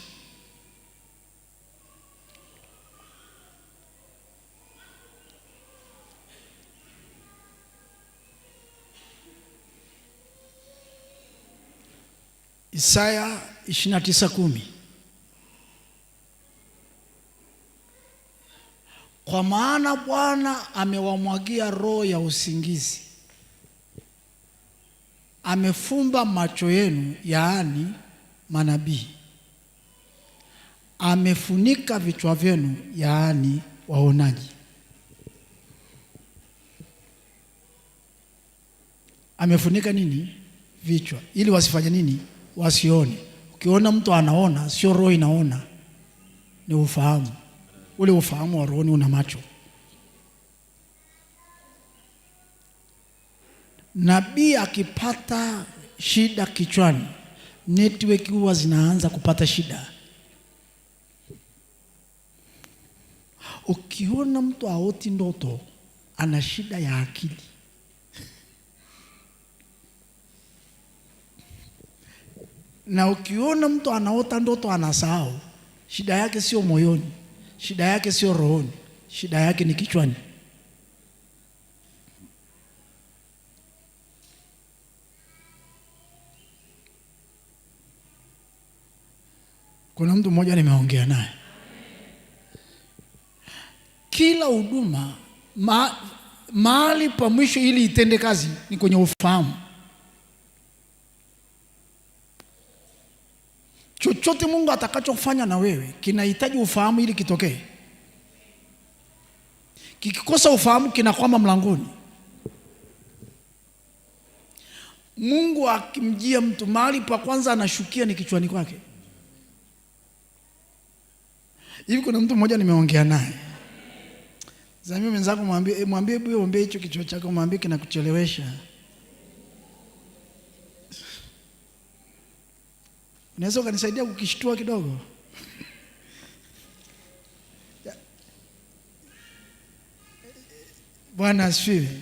Isaya 29:10. Kwa maana Bwana amewamwagia roho ya usingizi, amefumba macho yenu, yaani manabii, amefunika vichwa vyenu, yaani waonaji. Amefunika nini? Vichwa, ili wasifanye nini? Wasione. Ukiona mtu anaona, sio roho inaona, ni ufahamu. Ule ufahamu wa rohoni una macho. Nabii akipata shida kichwani, network huwa zinaanza kupata shida. Ukiona mtu aoti ndoto, ana shida ya akili. Na ukiona mtu anaota ndoto anasahau, shida yake sio moyoni, shida yake sio rohoni, shida yake ni kichwani. Kuna mtu mmoja nimeongea naye. Kila huduma mahali pa mwisho ili itende kazi ni kwenye ufahamu. Chochote Mungu atakachofanya na wewe kinahitaji ufahamu ili kitokee. Kikikosa ufahamu kinakwama mlangoni. Mungu akimjia mtu, mahali pa kwanza anashukia ni kichwani kwake. Hivi kuna mtu mmoja nimeongea naye. Zamio mwenzako mwambie bwana ombe hicho kichwa chako, mwambie kinakuchelewesha. Unaweza ukanisaidia kukishtua kidogo? Bwana asifiwe.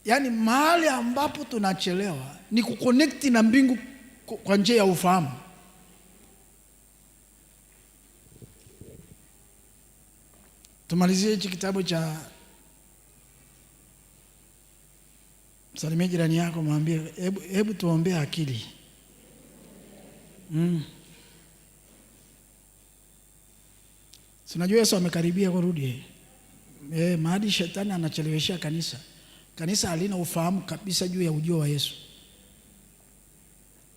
Yaani mahali ambapo tunachelewa ni kuconnect na mbingu kwa njia ya ufahamu. Tumalizie hichi kitabu cha, msalimie jirani yako, mwambie hebu tuombee akili. Si unajua Yesu amekaribia kurudi. mahali shetani anacheleweshia kanisa. Kanisa halina ufahamu kabisa juu ya ujio wa Yesu.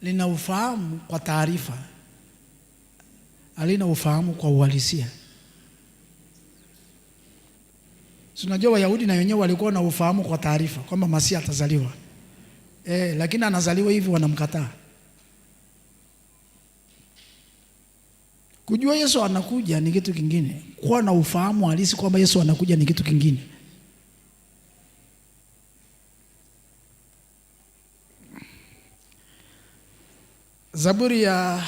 Lina ufahamu kwa taarifa, halina ufahamu kwa uhalisia. Tunajua Wayahudi na wenyewe walikuwa na ufahamu kwa taarifa kwamba Masihi atazaliwa. Lakini anazaliwa hivi wanamkataa. Kujua Yesu anakuja ni kitu kingine. Kuwa na ufahamu halisi kwamba Yesu anakuja ni kitu kingine. Zaburi ya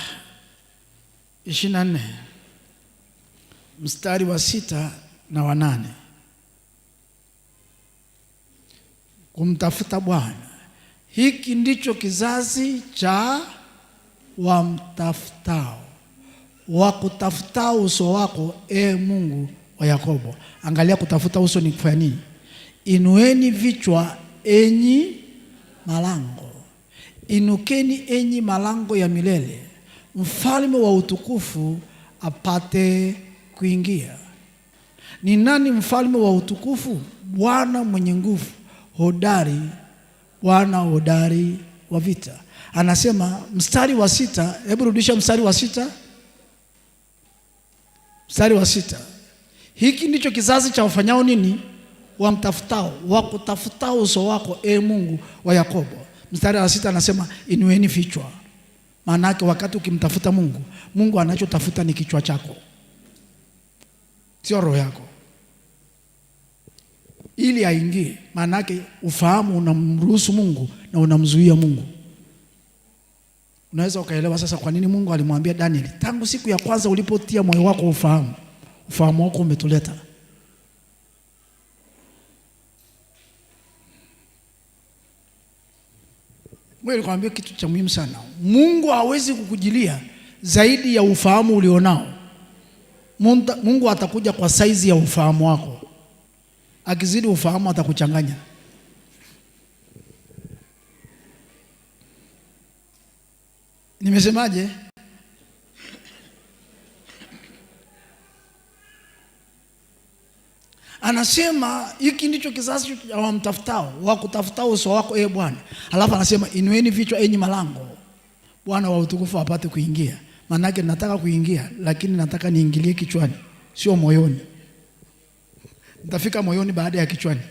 24 mstari wa 6 na wa 8. Kumtafuta Bwana, hiki ndicho kizazi cha wamtafutao, wakutafutao uso wako, Mungu wa Yakobo. Angalia, kutafuta uso ni kufanya nini? Inueni vichwa enyi malango, inukeni enyi malango ya milele, mfalme wa utukufu apate kuingia. Ni nani mfalme wa utukufu? Bwana mwenye nguvu, hodari, Bwana hodari wa vita. Anasema mstari wa 6, hebu rudisha mstari wa 6. Mstari wa 6. Hiki ndicho kizazi cha wafanyao nini? Wamtafutao, wakutafutao uso wako, Mungu wa Yakobo. Mstari wa 6 anasema inueni vichwa. Maana yake wakati ukimtafuta Mungu, Mungu anachotafuta ni kichwa chako, sio roho yako, ili aingie. Maana yake ufahamu unamruhusu Mungu na unamzuia Mungu. Unaweza ukaelewa sasa kwa nini Mungu alimwambia Daniel, tangu siku ya kwanza ulipotia moyo wako ufahamu wako umetuleta. Mweli kwambia kitu cha muhimu sana. Mungu hawezi kukujilia zaidi ya ufahamu ulionao. Mungu atakuja kwa saizi ya ufahamu wako. Akizidi ufahamu atakuchanganya. Nimesemaje? Anasema hiki ndicho kizazi cha wamtafutao, wakutafutao uso wako, Bwana. Alafu anasema inueni vichwa enyi malango, Bwana wa utukufu apate kuingia. Maana yake nataka kuingia, lakini nataka niingilie kichwani, sio moyoni. Nitafika moyoni baada ya kichwani.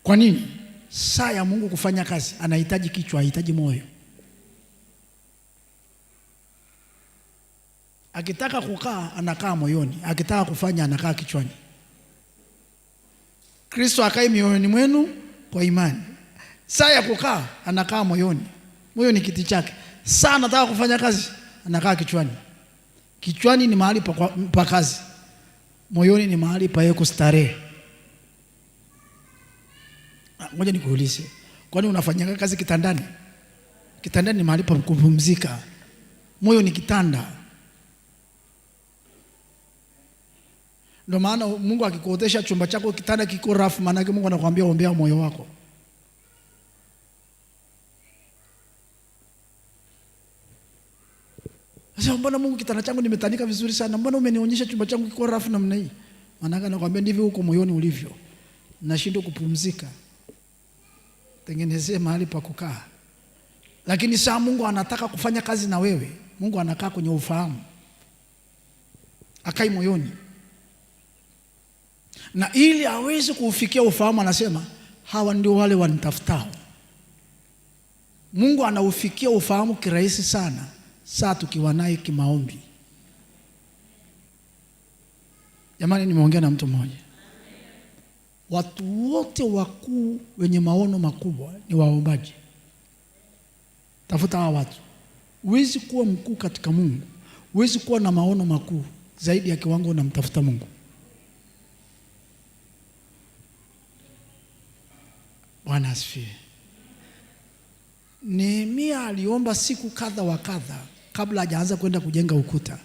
Kwa nini? Saa ya Mungu kufanya kazi anahitaji kichwa, anahitaji moyo. Akitaka kukaa anakaa moyoni, akitaka kufanya anakaa kichwani. Kristo akae mioyoni mwenu kwa imani. Saa ya kukaa anakaa moyoni, moyo ni kiti chake. Saa anataka kufanya kazi anakaa kichwani. Kichwani ni mahali pa kazi, moyoni ni mahali pa yeye kustarehe. Ngoja nikuulize, kwani unafanya kazi kitandani? Kitandani ni mahali pa kupumzika, moyo ni kitanda. Ndio maana Mungu akikuotesha chumba chako kitanda kiko rafu, maana yake Mungu anakuambia ombea moyo wako. Sasa mbona Mungu kitanda changu nimetandika vizuri sana, mbona umenionyesha chumba changu kiko rafu namna hii? Maana yake anakuambia ndivyo huko moyoni ulivyo. Nashindwa kupumzika. Tengenezee mahali pa kukaa. Lakini saa Mungu anataka kufanya kazi na wewe, Mungu anakaa kwenye ufahamu, akai moyoni. Na ili aweze kuufikia ufahamu, anasema hawa ndio wale wanitafutao. Mungu anaufikia ufahamu kirahisi sana saa tukiwa naye kimaombi. Jamani, nimeongea na mtu mmoja. Watu wote wakuu wenye maono makubwa ni waombaji. Tafuta hawa watu. Huwezi kuwa mkuu katika Mungu, huwezi kuwa na maono makuu zaidi ya kiwango unamtafuta Mungu. Bwana asifiwe. Nehemia aliomba siku kadha wa kadha kabla hajaanza kwenda kujenga ukuta,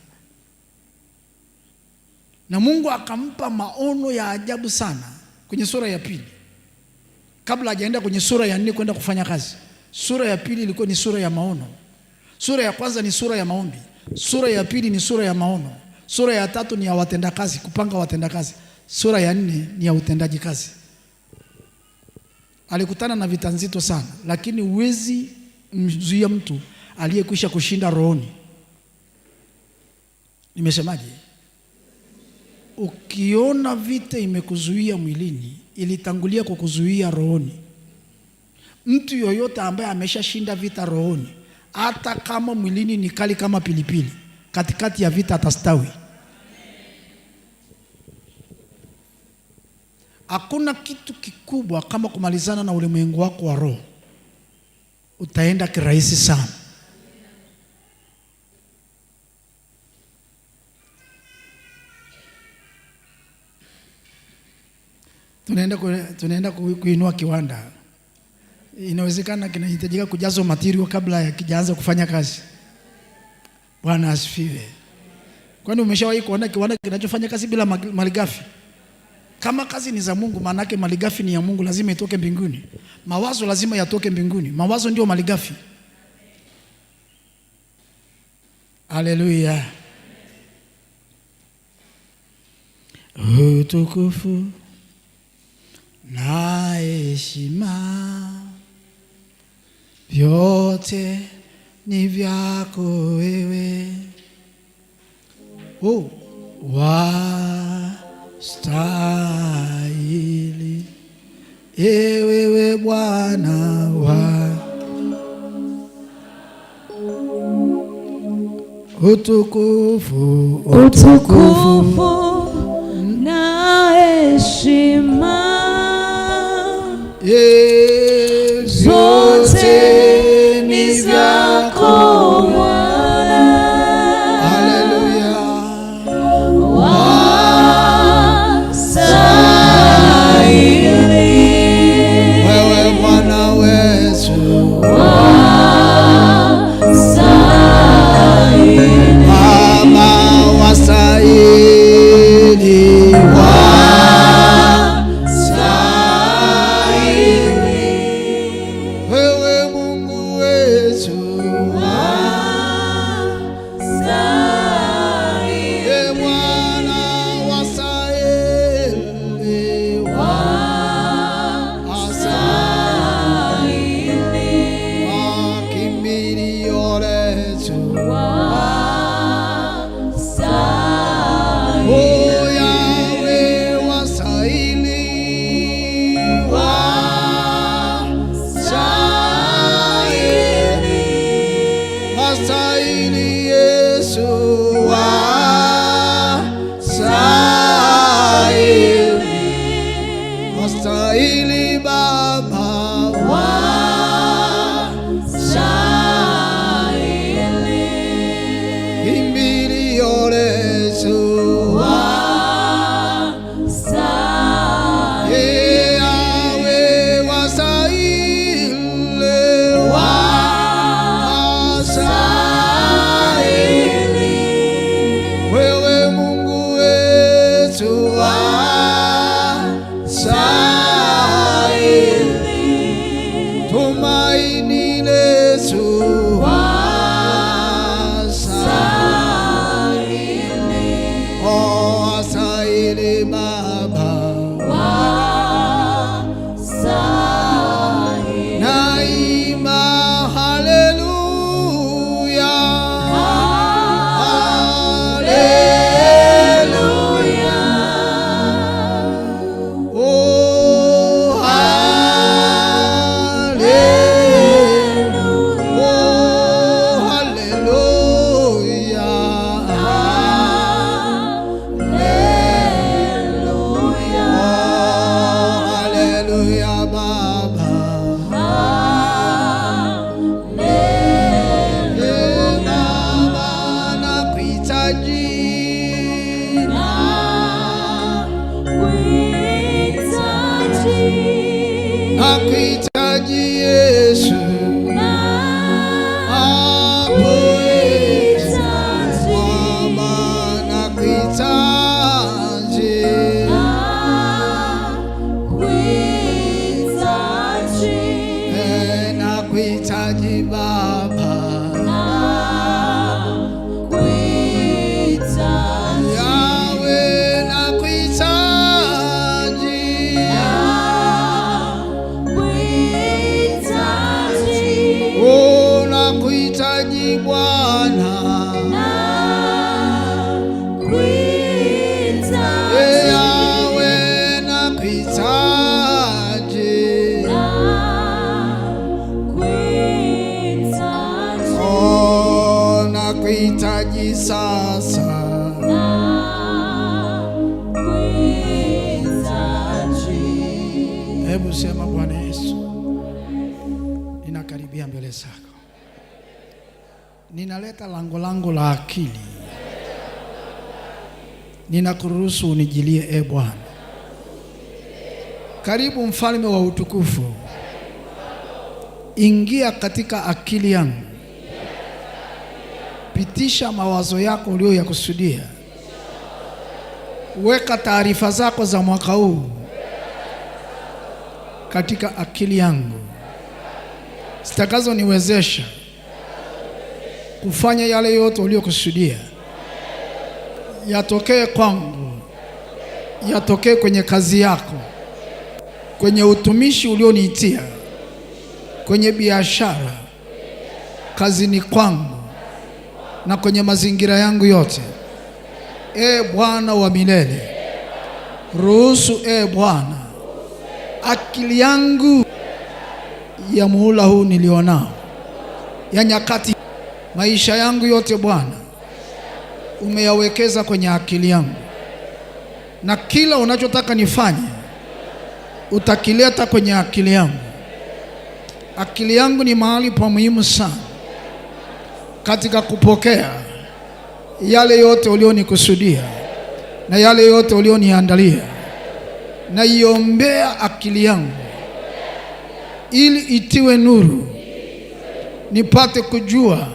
na Mungu akampa maono ya ajabu sana kwenye sura ya 2 kabla hajaenda kwenye sura ya 4 kwenda kufanya kazi. Sura ya 2 ilikuwa ni sura ya maono. Sura ya kwanza ni sura ya maombi, sura ya 2 ni sura ya maono. Sura ya 3 ni ya watendakazi, kupanga watendakazi. Sura ya 4 ni ya utendaji kazi. Alikutana na vita nzito sana, lakini huwezi mzuia mtu aliyekwisha kushinda rohoni. Nimesemaje? Ukiona vita imekuzuia mwilini, ilitangulia kwa kuzuia rohoni. Mtu yoyote ambaye ameshashinda vita rohoni, hata kama mwilini ni kali kama pilipili, katikati ya vita atastawi. Hakuna kitu kikubwa kama kumalizana na ulimwengu wako wa roho. Utaenda kirahisi sana. Tunaenda kuinua kiwanda. Inawezekana kinahitajika kujazwa material kabla ya kijaanza kufanya kazi. Bwana asifiwe. Kwani umeshawahi kuona kiwanda kinachofanya kazi bila malighafi? Kama kazi ni za Mungu, maana yake malighafi ni ya Mungu, lazima itoke mbinguni. Mawazo lazima yatoke mbinguni. Mawazo ndio malighafi. Haleluya. Utukufu na heshima vyote ni vyako wewe. Wastahili wewe Bwana wa utukufu, utukufu na heshima zote ni vyako Bwana. Haleluya. Wastahili wewe Bwana wetu, wastahili Baba, wastahili wewe Mungu wetu, Bwana wastahili, kimbilio letu, Yahweh wastahili, wastahili Yesu, wastahili Baba, kimbilio letu, Yahweh wastahili, wewe Mungu wetu, wastahili nakuhitaji Bwana, Yawe nakuhitaji, oh, nakuhitaji sasa. Hebu sema, Bwana Yesu, ninakaribia mbele zako, ninaleta lango la akili, ninakuruhusu unijilie. Bwana, karibu mfalme wa utukufu, ingia katika akili yangu, pitisha mawazo yako uliyoyakusudia, weka taarifa zako za mwaka huu katika akili yangu, zitakazoniwezesha kufanya yale yote uliyokusudia yatokee kwangu, yatokee kwenye kazi yako, kwenye utumishi ulioniitia, kwenye biashara, kazini kwangu na kwenye mazingira yangu yote. Bwana wa milele, ruhusu Bwana akili yangu ya muhula huu nilionao, ya nyakati, maisha yangu yote Bwana umeyawekeza kwenye akili yangu, na kila unachotaka nifanye utakileta kwenye akili yangu. Akili yangu ni mahali pa muhimu sana katika kupokea yale yote ulionikusudia na yale yote ulioniandalia. Naiombea akili yangu ili itiwe nuru, nipate kujua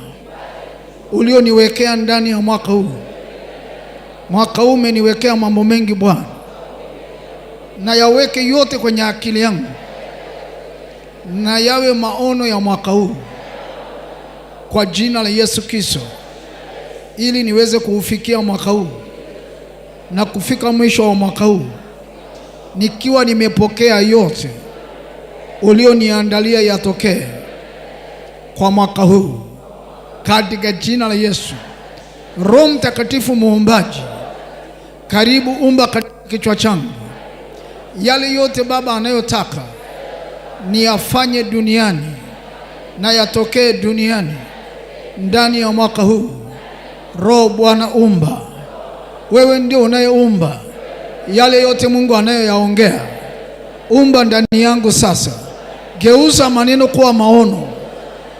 ulioniwekea ndani ya mwaka huu. Mwaka huu umeniwekea mambo mengi Bwana, na yaweke yote kwenye akili yangu, na yawe maono ya mwaka huu kwa jina la Yesu Kristo, ili niweze kuufikia mwaka huu na kufika mwisho wa mwaka huu nikiwa nimepokea yote ulioniandalia yatokee kwa mwaka huu, katika jina la Yesu. Roho Mtakatifu muumbaji, karibu, umba katika kichwa changu yale yote Baba anayotaka niyafanye duniani na yatokee duniani ndani ya mwaka huu. Roho Bwana, umba. Wewe ndio unayeumba yale yote Mungu anayoyaongea. Umba ndani yangu sasa, geuza maneno kuwa maono,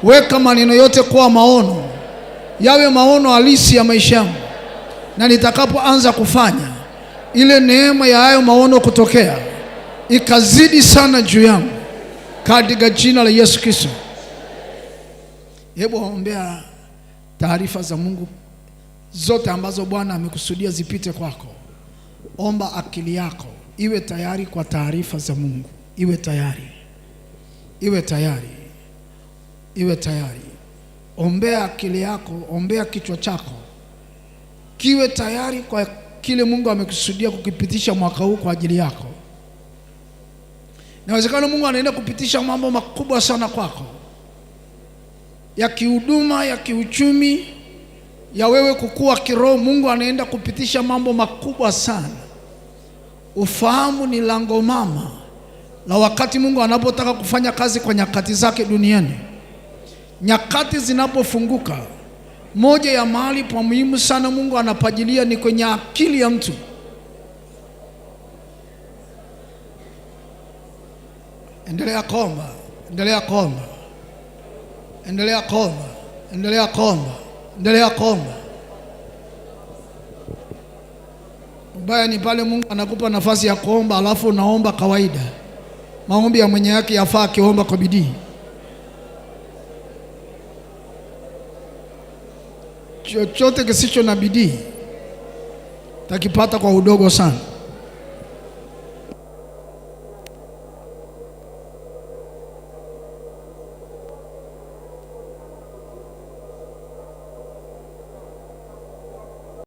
weka maneno yote kuwa maono, yawe maono halisi ya maisha yangu, na nitakapoanza kufanya, ile neema ya hayo maono kutokea ikazidi sana juu yangu, katika jina la Yesu Kristo. Hebu ombea taarifa za Mungu zote ambazo Bwana amekusudia zipite kwako. Omba akili yako iwe tayari kwa taarifa za Mungu, iwe tayari, iwe tayari, iwe tayari. Ombea akili yako, ombea kichwa chako kiwe tayari kwa kile Mungu amekusudia kukipitisha mwaka huu kwa ajili yako. Inawezekana Mungu anaenda kupitisha mambo makubwa sana kwako, ya kihuduma, ya kiuchumi, ya wewe kukua kiroho. Mungu anaenda kupitisha mambo makubwa sana. Ufahamu ni lango mama la wakati Mungu anapotaka kufanya kazi kwa nyakati zake duniani. Nyakati zinapofunguka, moja ya mahali pa muhimu sana Mungu anapajilia ni kwenye akili ya mtu. Endelea kuomba, endelea kuomba, endelea kuomba, endelea kuomba, endelea kuomba. Ubaya ni pale Mungu anakupa nafasi ya kuomba alafu unaomba kawaida. Maombi ya mwenye haki yafaa akiomba kwa bidii. Chochote kisicho na bidii takipata kwa udogo sana.